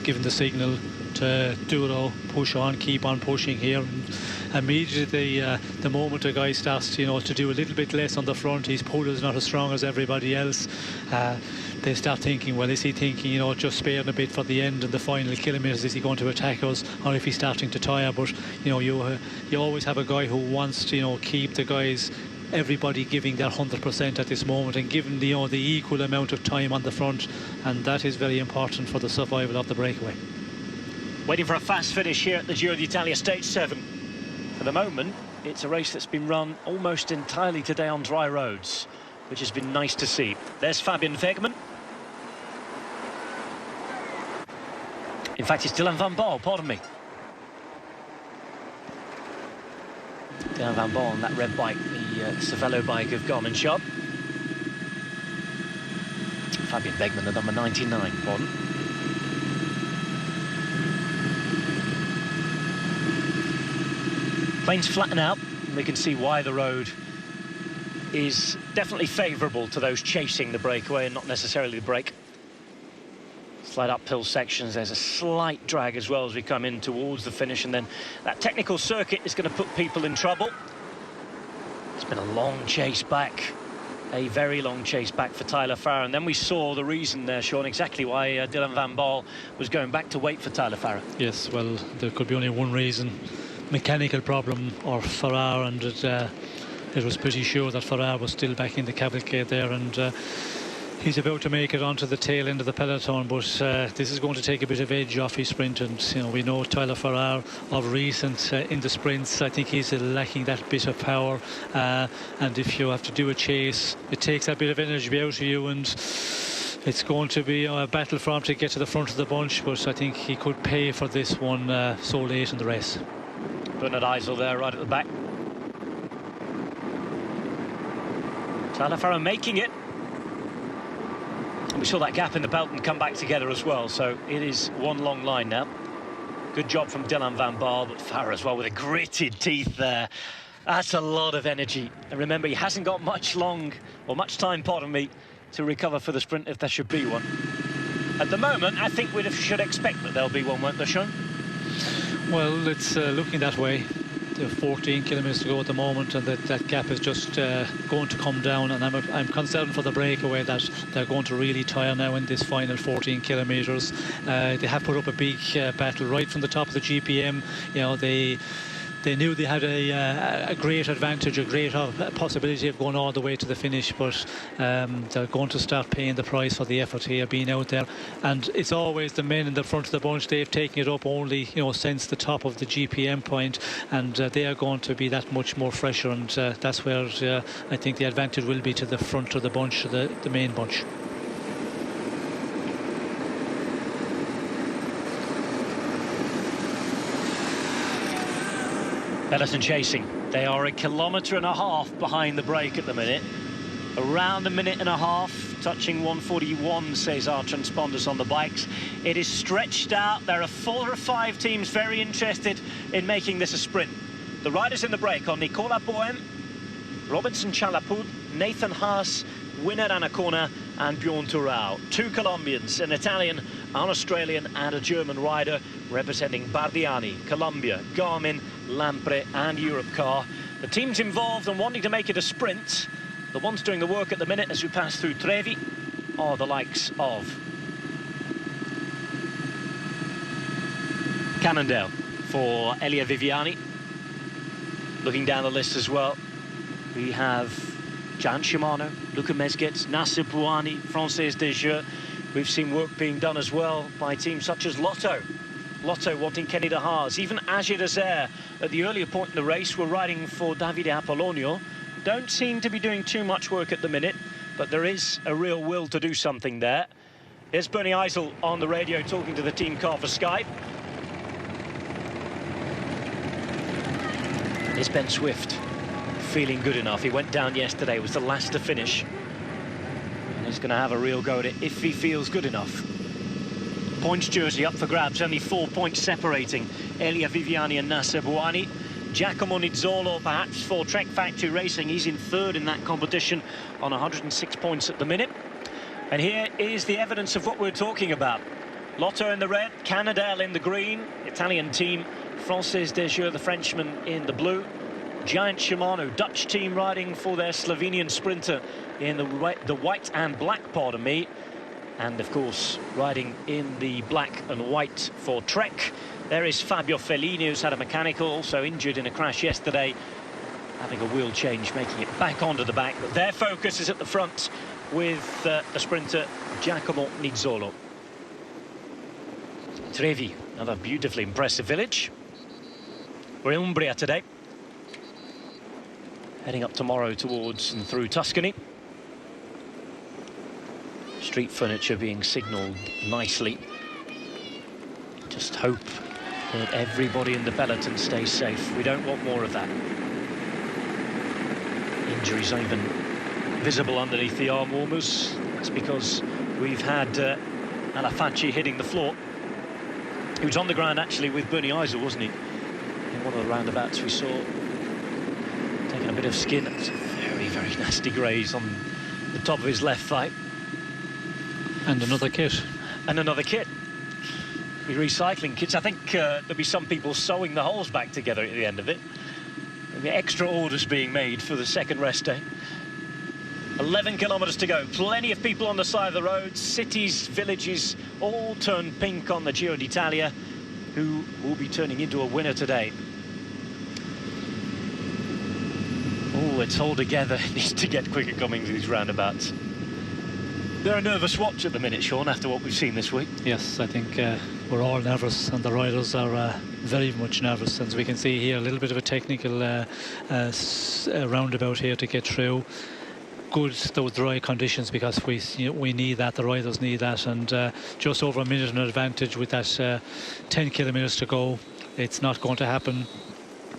giving the signal to Duro, push on, keep on pushing here. And immediately the moment a guy starts to do a little bit less on the front, his pull is not as strong as everybody else, they start thinking, well, is he thinking, just sparing a bit for the end and the final kilometres, is he going to attack us, or if he's starting to tire? But you always have a guy who wants to keep the guys, everybody giving their 100% at this moment, and giving the equal amount of time on the front, and that is very important for the survival of the breakaway. Waiting for a fast finish here at the Giro d'Italia Stage 7. For the moment, it's a race that's been run almost entirely today on dry roads, which has been nice to see. There's Fabian Wegman. In fact, it's Dylan van Baarle, pardon me. Dylan van Baarle on that red bike, the Cervelo bike of Garmin Sharp. Fabian Wegman, the number 99, pardon. Planes flatten out, and we can see why the road is definitely favourable to those chasing the breakaway and not necessarily the break. Slight uphill sections, there's a slight drag as well as we come in towards the finish, and then that technical circuit is going to put people in trouble. It's been a long chase back, a very long chase back for Tyler Farrar, and then we saw the reason there, Sean, exactly why Dylan van Baarle was going back to wait for Tyler Farrar. Yes, well, there could be only one reason. Mechanical problem or Farrar, and it was pretty sure that Farrar was still back in the cavalcade there, and he's about to make it onto the tail end of the peloton, but this is going to take a bit of edge off his sprint. And you know, we know Tyler Farrar of recent in the sprints, I think he's lacking that bit of power, and if you have to do a chase, it takes a bit of energy out of you, and it's going to be a battle for him to get to the front of the bunch, but I think he could pay for this one so late in the race. Bernard Eisel there right at the back. Tyler Farrar making it. And we saw that gap in the belt and come back together as well, so it is one long line now. Good job from Dylan van Baarle, but Farrar as well with a gritted teeth there. That's a lot of energy. And remember, he hasn't got much time, pardon me, to recover for the sprint if there should be one. At the moment, I think we should expect that there'll be one, won't there, Sean? Well, it's looking that way. There are 14 kilometres to go at the moment, and that gap is just going to come down, and I'm concerned for the breakaway that they're going to really tire now in this final 14 kilometres. They have put up a big battle right from the top of the GPM. You know, they knew they had a great advantage, a great possibility of going all the way to the finish, but they're going to start paying the price for the effort here, being out there. And it's always the men in the front of the bunch. They've taken it up only, you know, since the top of the GPM point, and they are going to be that much more fresher, and that's where I think the advantage will be to the front of the bunch, to the main bunch. Peloton chasing. They are 1.5 kilometres behind the break at the minute. Around 1.5 minutes, touching 1:41, says our transponders on the bikes. It is stretched out. There are 4 or 5 teams very interested in making this a sprint. The riders in the break are Nicola Bohem, Robinson Chalapud, Nathan Haas, Winner Anacona and Bjorn Thurau. 2 Colombians, an Italian, an Australian and a German rider representing Bardiani, Colombia, Garmin, Lampre and Europcar. The teams involved and wanting to make it a sprint, the ones doing the work at the minute as we pass through Trevi, are the likes of Cannondale for Elia Viviani. Looking down the list as well, we have Gian Shimano, Luca Mezgec, Nasser Bouhanni, Frances Desjeux. We've seen work being done as well by teams such as Lotto. Lotto wanting Kenny de Haas. Even Agir Desert at the earlier point in the race were riding for Davide Apollonio. Don't seem to be doing too much work at the minute, but there is a real will to do something there. Here's Bernie Eisel on the radio talking to the team car for Sky. Here's Ben Swift, feeling good enough. He went down yesterday, was the last to finish. And he's going to have a real go at it if he feels good enough. Points jersey up for grabs, only 4 points separating Elia Viviani and Nasser Bouhanni. Giacomo Nizzolo, perhaps for Trek Factory Racing, he's in 3rd in that competition on 106 points at the minute. And here is the evidence of what we're talking about. Lotto in the red, Cannondale in the green, Italian team, Frances Desjeux, the Frenchman, in the blue. Giant Shimano, Dutch team riding for their Slovenian sprinter in the white and black, pardon me. And of course, riding in the black and white for Trek. There is Fabio Foligno, who's had a mechanical, also injured in a crash yesterday, having a wheel change, making it back onto the back. But their focus is at the front with the sprinter Giacomo Nizzolo. Trevi, Another beautifully impressive village. We're in Umbria today. Heading up tomorrow towards and through Tuscany. Street furniture being signalled nicely. Just hope that everybody in the peloton stays safe. We don't want more of that. Injuries aren't even visible underneath the arm warmers. That's because we've had Alafaci hitting the floor. He was on the ground actually with Bernie Eisel, wasn't he? In one of the roundabouts we saw, taking a bit of skin. It's a very, very nasty graze on the top of his left thigh. And another kit. And another kit. We're recycling kits. I think there'll be some people sewing the holes back together at the end of it. There'll be extra orders being made for the second rest day. 11 kilometres to go. Plenty of people on the side of the road. Cities, villages, all turned pink on the Giro d'Italia, who will be turning into a winner today. Oh, let's hold together. It needs to get quicker coming to these roundabouts. They're a nervous watch at the minute, Sean, after what we've seen this week. Yes, I think we're all nervous, and the riders are very much nervous. As we can see here, a little bit of a technical roundabout here to get through. Good, those dry conditions, because we need that, the riders need that, and just over a minute an advantage with that 10 kilometres to go. It's not going to happen.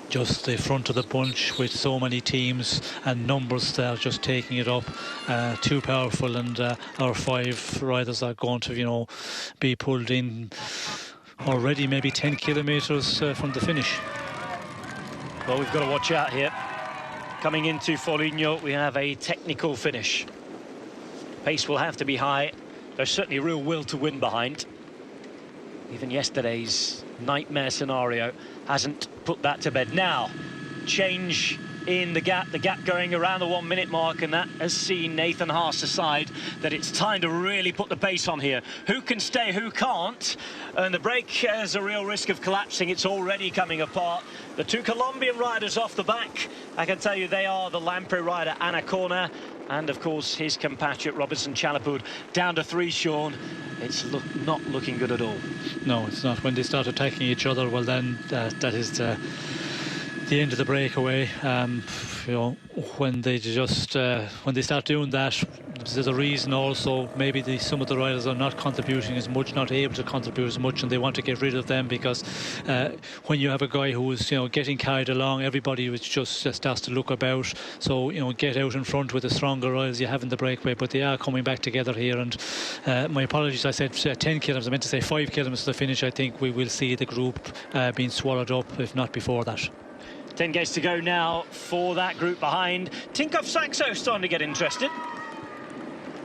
Just the front of the bunch with so many teams and numbers that are just taking it up, too powerful, and our 5 riders are going to, be pulled in already, maybe 10 kilometres from the finish. Well, we've got to watch out here. Coming into Foligno, we have a technical finish. Pace will have to be high. There's certainly a real will to win behind. Even yesterday's nightmare scenario hasn't put that to bed. Now, change in the gap going around the 1 minute mark, and that has seen Nathan Haas decide that it's time to really put the pace on here. Who can stay, who can't? And the break has a real risk of collapsing. It's already coming apart. The 2 Colombian riders off the back, I can tell you they are the Lampre rider Anacona, and of course his compatriot Robinson Chalapud. Down to 3, Sean. It's not looking good at all. No, it's not. When they start attacking each other, well then that is the end of the breakaway. When they start doing that, there's a reason also. Maybe some of the riders are not contributing as much, not able to contribute as much, and they want to get rid of them, because when you have a guy who is getting carried along, everybody just starts to look about. So get out in front with the stronger riders you have in the breakaway. But they are coming back together here, and my apologies, I said 10 kilometres, I meant to say 5 kilometres to the finish. I think we will see the group being swallowed up, if not before that. 10 gates to go now for that group behind. Tinkoff Saxo starting to get interested.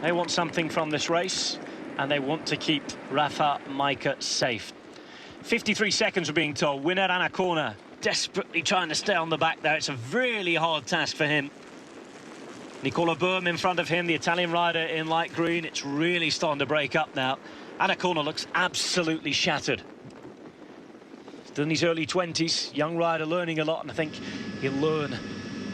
They want something from this race, and they want to keep Rafa Majka safe. 53 seconds we're being told. Winner Anacona desperately trying to stay on the back there. It's a really hard task for him. Nicola Böhm in front of him, the Italian rider in light green. It's really starting to break up now. Anacona looks absolutely shattered. Still in his early 20s, young rider, learning a lot, and I think he'll learn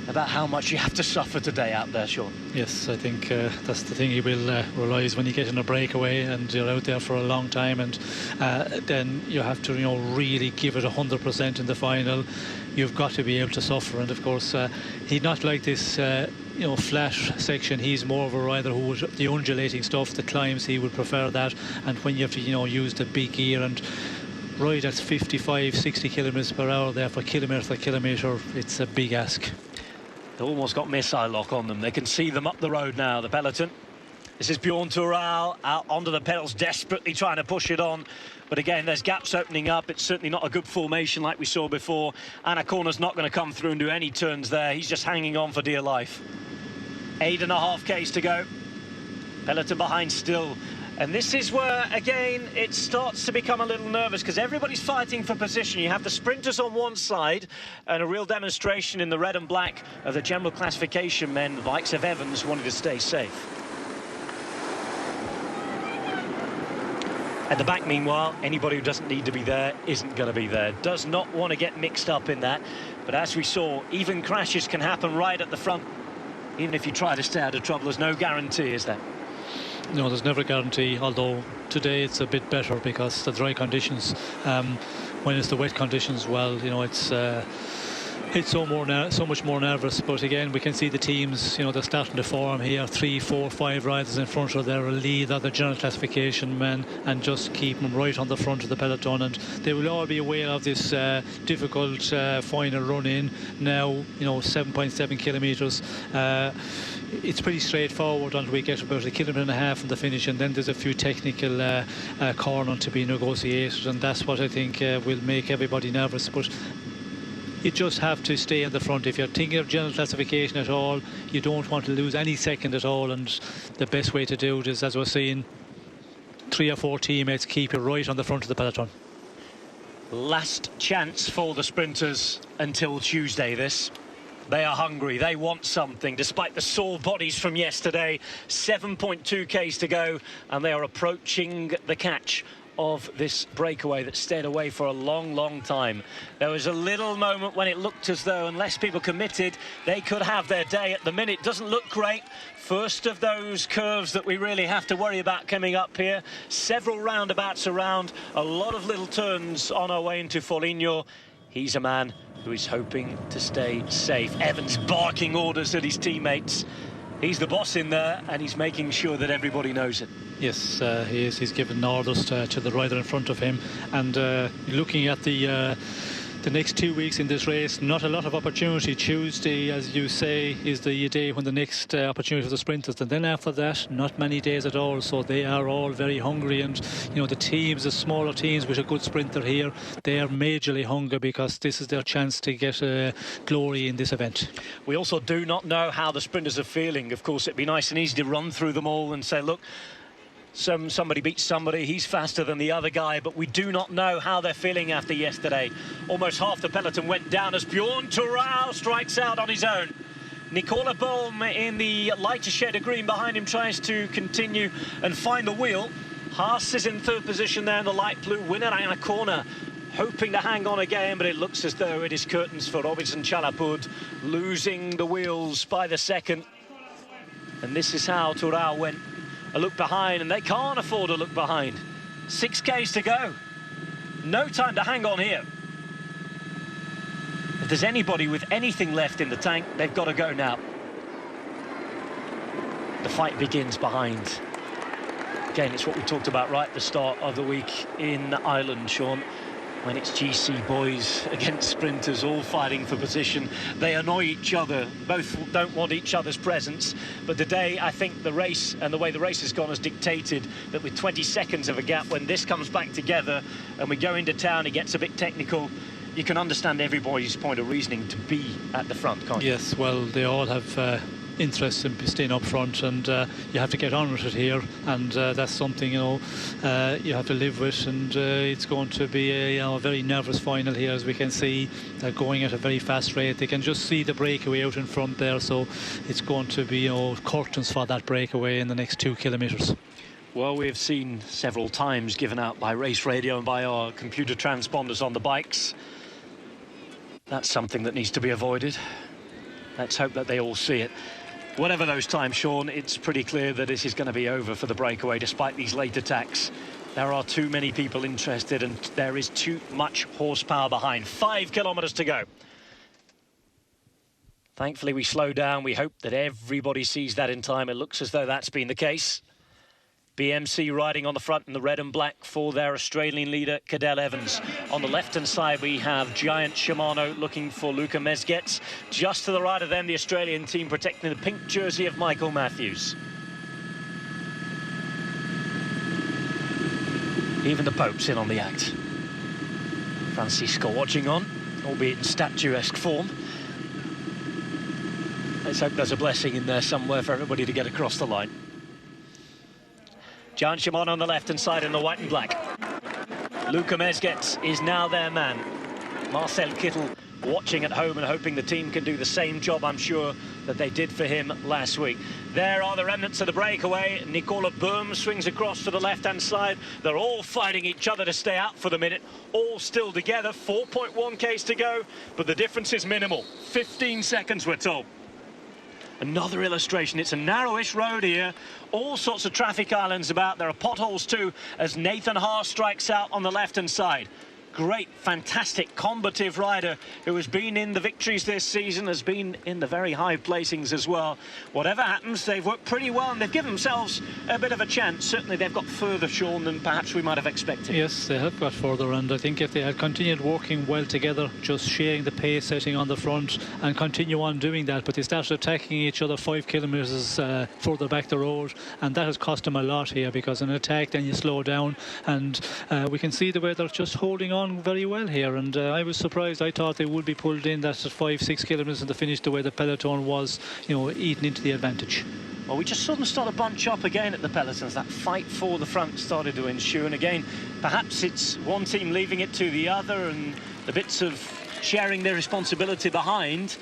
about how much you have to suffer today out there, Sean. Yes, I think that's the thing he will realise when you get in a breakaway and you're out there for a long time, and then you have to really give it 100% in the final. You've got to be able to suffer, and of course he's not like this flat section. He's more of a rider who would, the undulating stuff, the climbs, he would prefer that, and when you have to use the big gear and ride at 55-60 kilometres per hour there for kilometre to kilometre, it's a big ask. They've almost got missile lock on them. They can see them up the road now, the peloton. This is Bjorn Thural out onto the pedals, desperately trying to push it on. But again, there's gaps opening up. It's certainly not a good formation like we saw before. Anacona's not going to come through and do any turns there. He's just hanging on for dear life. 8.5 Ks to go. Peloton behind still. And this is where, again, it starts to become a little nervous, because everybody's fighting for position. You have the sprinters on one side, and a real demonstration in the red and black of the general classification men, the likes of Evans, wanting to stay safe. At the back, meanwhile, anybody who doesn't need to be there isn't going to be there. Does not want to get mixed up in that. But as we saw, even crashes can happen right at the front. Even if you try to stay out of trouble, there's no guarantee, is there? there's never a guarantee, although today it's a bit better because the dry conditions, when it's the wet conditions, well, it's so much more nervous. But again, we can see the teams, they're starting to form here. 3, 4, 5 riders in front of their lead, other general classification men, and just keep them right on the front of the peloton. And they will all be aware of this difficult final run in now. 7.7 kilometres. It's pretty straightforward until we get about 1.5 kilometres from the finish, and then there's a few technical corners to be negotiated, and that's what I think will make everybody nervous. But you just have to stay in the front. If you're thinking of general classification at all, you don't want to lose any second at all, and the best way to do it is, as we're seeing, 3 or 4 teammates keep you right on the front of the peloton. Last chance for the sprinters until Tuesday this. They are hungry, they want something, despite the sore bodies from yesterday. 7.2 Ks to go, and they are approaching the catch of this breakaway that stayed away for a long time. There was a little moment when it looked as though, unless people committed, they could have their day. At the minute, doesn't look great. First of those curves that we really have to worry about coming up here. Several roundabouts around, a lot of little turns on our way into Foligno. He's a man who is hoping to stay safe. Evans barking orders at his teammates. He's the boss in there, and he's making sure that everybody knows it. Yes, he is. He's given orders to the rider in front of him. And looking at the next 2 weeks in this race, not a lot of opportunity. Tuesday, as you say, is the day when the next opportunity for the sprinters. And then after that, not many days at all. So they are all very hungry. And, the teams, the smaller teams with a good sprinter here, they are majorly hungry because this is their chance to get glory in this event. We also do not know how the sprinters are feeling. Of course, it'd be nice and easy to run through them all and say, look, somebody beats somebody, he's faster than the other guy, but we do not know how they're feeling after yesterday. Almost half the peloton went down as Bjorn Thorau strikes out on his own. Nicola Bohm in the lighter shade of green behind him tries to continue and find the wheel. Haas is in third position there in the light blue. Winner in a corner, hoping to hang on again, but it looks as though it is curtains for Robinson Chalapud, losing the wheels by the second. And this is how Thorau went. A look behind, and they can't afford a look behind. 6 Ks to go. No time to hang on here. If there's anybody with anything left in the tank, they've got to go now. The fight begins behind. Again, it's what we talked about right at the start of the week in Ireland, Sean. When it's GC boys against sprinters, all fighting for position. They annoy each other. Both don't want each other's presence. But today, I think the race and the way the race has gone has dictated that with 20 seconds of a gap, when this comes back together and we go into town, it gets a bit technical. You can understand everybody's point of reasoning to be at the front, can't you? Yes, well, they all have interest in staying up front, and you have to get on with it here, and that's something you have to live with, and it's going to be a very nervous final here, as we can see. They're going at a very fast rate. They can just see the breakaway out in front there, so it's going to be curtains for that breakaway in the next 2 kilometres. Well, we've seen several times given out by race radio and by our computer transponders on the bikes. That's something that needs to be avoided. Let's hope that they all see it. Whatever those times, Sean, it's pretty clear that this is going to be over for the breakaway, despite these late attacks. There are too many people interested, and there is too much horsepower behind. 5 kilometres to go. Thankfully, we slow down. We hope that everybody sees that in time. It looks as though that's been the case. BMC riding on the front in the red and black for their Australian leader, Cadel Evans. On the left-hand side, we have Giant Shimano looking for Luca Mezgec. Just to the right of them, the Australian team protecting the pink jersey of Michael Matthews. Even the Pope's in on the act. Francisco watching on, albeit in statuesque form. Let's hope there's a blessing in there somewhere for everybody to get across the line. Giant Shimano on the left-hand side in the white and black. Luca Mezgec is now their man. Marcel Kittel watching at home and hoping the team can do the same job, I'm sure, that they did for him last week. There are the remnants of the breakaway. Nicola Bohm swings across to the left-hand side. They're all fighting each other to stay out for the minute. All still together, 4.1 Ks to go, but the difference is minimal. 15 seconds, we're told. Another illustration. It's a narrowish road here. All sorts of traffic islands about. There are potholes too, as Nathan Haas strikes out on the left-hand side. Great, fantastic, combative rider who has been in the victories this season, has been in the very high placings as well. Whatever happens, they've worked pretty well and they've given themselves a bit of a chance. Certainly they've got further, Sean, than perhaps we might have expected. Yes, they have got further, and I think if they had continued working well together, just sharing the pace setting on the front and continue on doing that, but they started attacking each other 5 kilometres further back the road, and that has cost them a lot here, because in attack then you slow down, and we can see the way they're just holding on very well here, and I was surprised. I thought they would be pulled in that 5-6 kilometres in the finish, the way the peloton was, you know, eating into the advantage. Well, we just saw them start to bunch up again at the pelotons. That fight for the front started to ensue, and again, perhaps it's one team leaving it to the other, and the bits of sharing their responsibility behind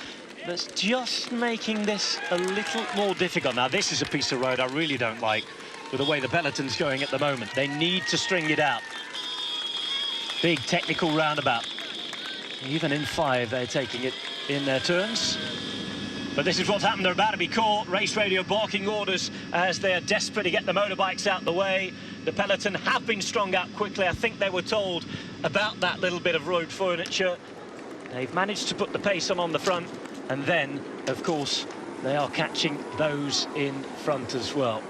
that's just making this a little more difficult. Now, this is a piece of road I really don't like with the way the peloton's going at the moment. They need to string it out. Big technical roundabout. Even in 5, they're taking it in their turns. But this is what's happened. They're about to be caught. Race radio barking orders as they're desperate to get the motorbikes out the way. The peloton have been strung out quickly. I think they were told about that little bit of road furniture. They've managed to put the pace on the front. And then, of course, they are catching those in front as well.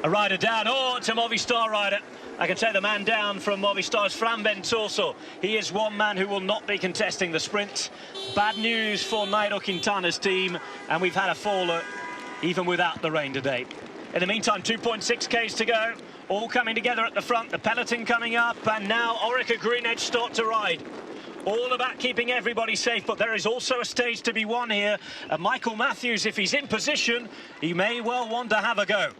A rider down. Oh, it's a Movistar rider. I can say the man down from Movistar's Fran Ventoso. He is one man who will not be contesting the sprint. Bad news for Nairo Quintana's team, and we've had a faller even without the rain today. In the meantime, 2.6 Ks to go. All coming together at the front. The peloton coming up, and now Orica Green Edge start to ride. All about keeping everybody safe, but there is also a stage to be won here. And Michael Matthews, if he's in position, he may well want to have a go.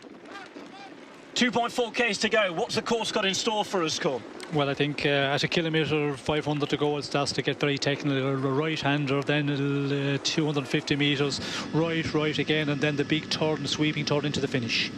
2.4 Ks to go. What's the course got in store for us, Colm? Well, I think at 1 kilometre 500 to go, it starts to get very technical. A right-hander, then it'll 250 metres, right again, and then the big turn, sweeping turn into the finish.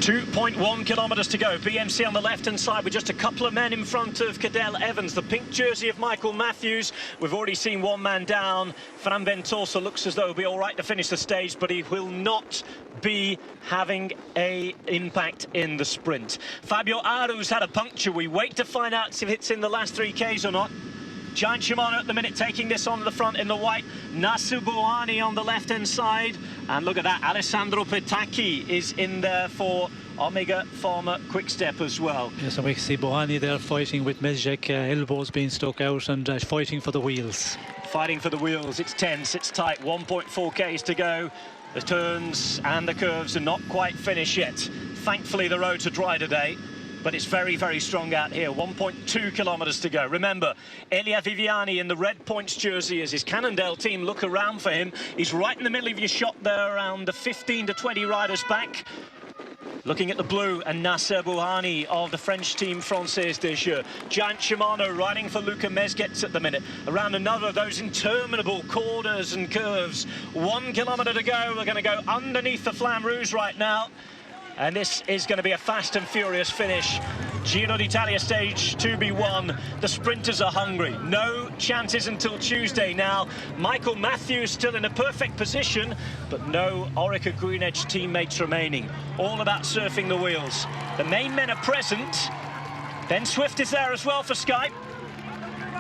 2.1 kilometres to go. BMC on the left-hand side with just a couple of men in front of Cadel Evans. The pink jersey of Michael Matthews. We've already seen one man down. Fran Ventoso looks as though he'll be all right to finish the stage, but he will not be having an impact in the sprint. Fabio Aru's had a puncture. We wait to find out if it's in the last 3 Ks or not. Giant Shimano at the minute taking this on the front in the white. Nasu Bouhanni on the left-hand side. And look at that, Alessandro Petacchi is in there for Omega Pharma Quickstep as well. Yes, and we can see Bouhanni there fighting with Mezgec, elbows being stuck out, and fighting for the wheels. Fighting for the wheels, it's tense, it's tight, 1.4 Ks to go. The turns and the curves are not quite finished yet. Thankfully, the roads are dry today, but it's very, very strong out here. 1.2 kilometres to go. Remember, Elia Viviani in the red points jersey as his Cannondale team look around for him. He's right in the middle of your shot there, around the 15 to 20 riders back. Looking at the blue, and Nasser Bouhanni of the French team Française des Jeux. Giant Shimano riding for Luca Mezgec at the minute. Around another of those interminable corners and curves. 1 kilometre to go. We're going to go underneath the Flamme Rouge right now. And this is going to be a fast and furious finish. Giro d'Italia stage to be won. The sprinters are hungry. No chances until Tuesday now. Michael Matthews still in a perfect position, but no Orica Green Edge teammates remaining. All about surfing the wheels. The main men are present. Ben Swift is there as well for Sky.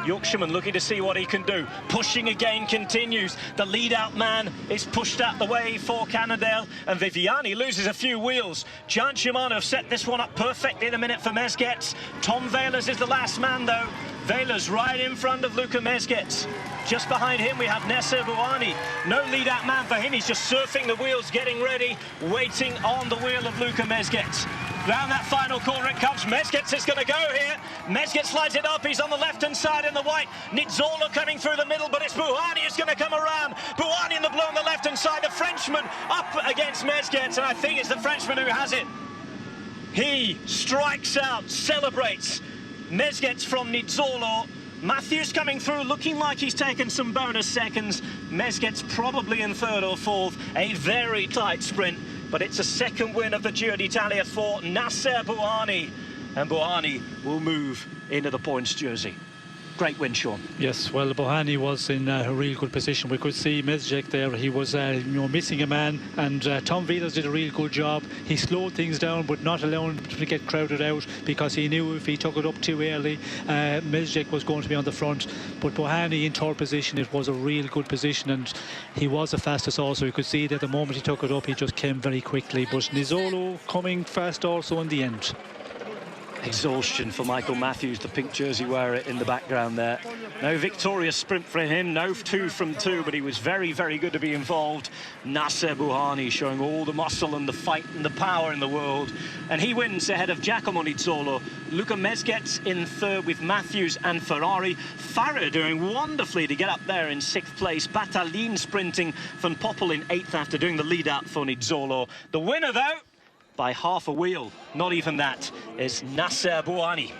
Yorkshireman looking to see what he can do. Pushing again continues. The lead-out man is pushed out the way for Cannondale, and Viviani loses a few wheels. Giant Shimano have set this one up perfectly in a minute for Mezgec. Tom Velas is the last man, though. Velas right in front of Luca Mezgec. Just behind him, we have Nasser Bouhanni. No lead-out man for him. He's just surfing the wheels, getting ready, waiting on the wheel of Luca Mezgec. Round that final corner it comes. Mezgec is going to go here. Mezgec slides it up. He's on the left-hand side in the white. Nizzolo coming through the middle, but it's Bouhanni who's going to come around. Bouhanni in the blue on the left-hand side. The Frenchman up against Mezgec, and I think it's the Frenchman who has it. He strikes out, celebrates. Mezgec from Nizzolo. Matthews coming through, looking like he's taken some bonus seconds. Mezgec probably in 3rd or 4th. A very tight sprint, but it's a 2nd win of the Giro d'Italia for Nasser Bouhanni. And Bouhanni will move into the points jersey. Great win, Sean. Yes, well, Bouhanni was in a real good position. We could see Mezgec there. He was missing a man, and Tom Wheelers did a real good job. He slowed things down, but not allowing him to get crowded out, because he knew if he took it up too early, Mezgec was going to be on the front. But Bouhanni in third position, it was a real good position, and he was the fastest also. You could see that the moment he took it up, he just came very quickly. But Nizzolo coming fast also in the end. Exhaustion for Michael Matthews, the pink jersey wearer in the background there. No victorious sprint for him, no 2 from 2, but he was very, very good to be involved. Nasser Bouhanni showing all the muscle and the fight and the power in the world. And he wins ahead of Giacomo Nizzolo. Luca Mezgec in third with Matthews and Ferrari. Farah doing wonderfully to get up there in 6th place. Battaglin sprinting, Van Poppel in 8th after doing the lead out for Nizzolo. The winner, though, by half a wheel, not even that, is Nasser Bouhanni.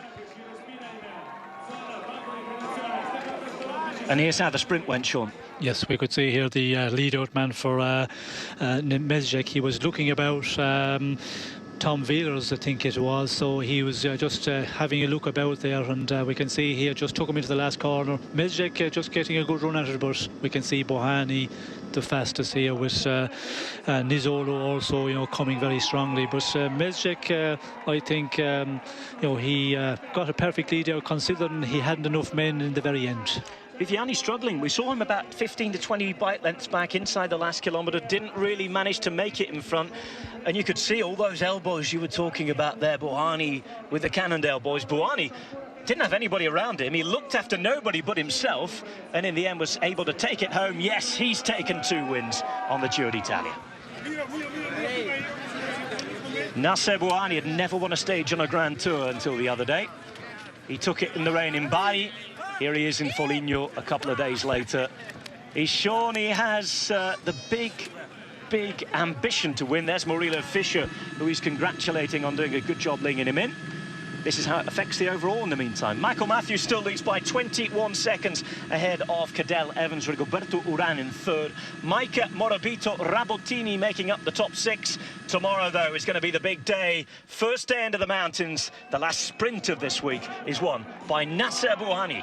And here's how the sprint went, Sean. Yes, we could see here the lead-out man for Mezgec. He was looking about Tom Wheelers, I think it was, so he was just having a look about there, and we can see here just took him into the last corner. Mezgec just getting a good run at it, but we can see Bouhanni the fastest here, with Nizzolo also, coming very strongly. But Mezgec, I think, he got a perfect lead out, considering he hadn't enough men in the very end. Viviani struggling. We saw him about 15 to 20 bike lengths back inside the last kilometre. Didn't really manage to make it in front. And you could see all those elbows you were talking about there. Bouhanni with the Cannondale boys. Bouhanni didn't have anybody around him. He looked after nobody but himself, and in the end was able to take it home. Yes, he's taken 2 wins on the Giro d'Italia. Nasser Bouhanni had never won a stage on a Grand Tour until the other day. He took it in the rain in Bari. Here he is in Foligno a couple of days later. He's shown he has the big ambition to win. There's Murilo Fischer, who he's congratulating on doing a good job linking him in. This is how it affects the overall in the meantime. Michael Matthews still leads by 21 seconds ahead of Cadel Evans, Rigoberto Urán in third. Maika Morabito, Rabottini making up the top 6. Tomorrow, though, is going to be the big day. First day into the mountains. The last sprint of this week is won by Nasser Bouhanni.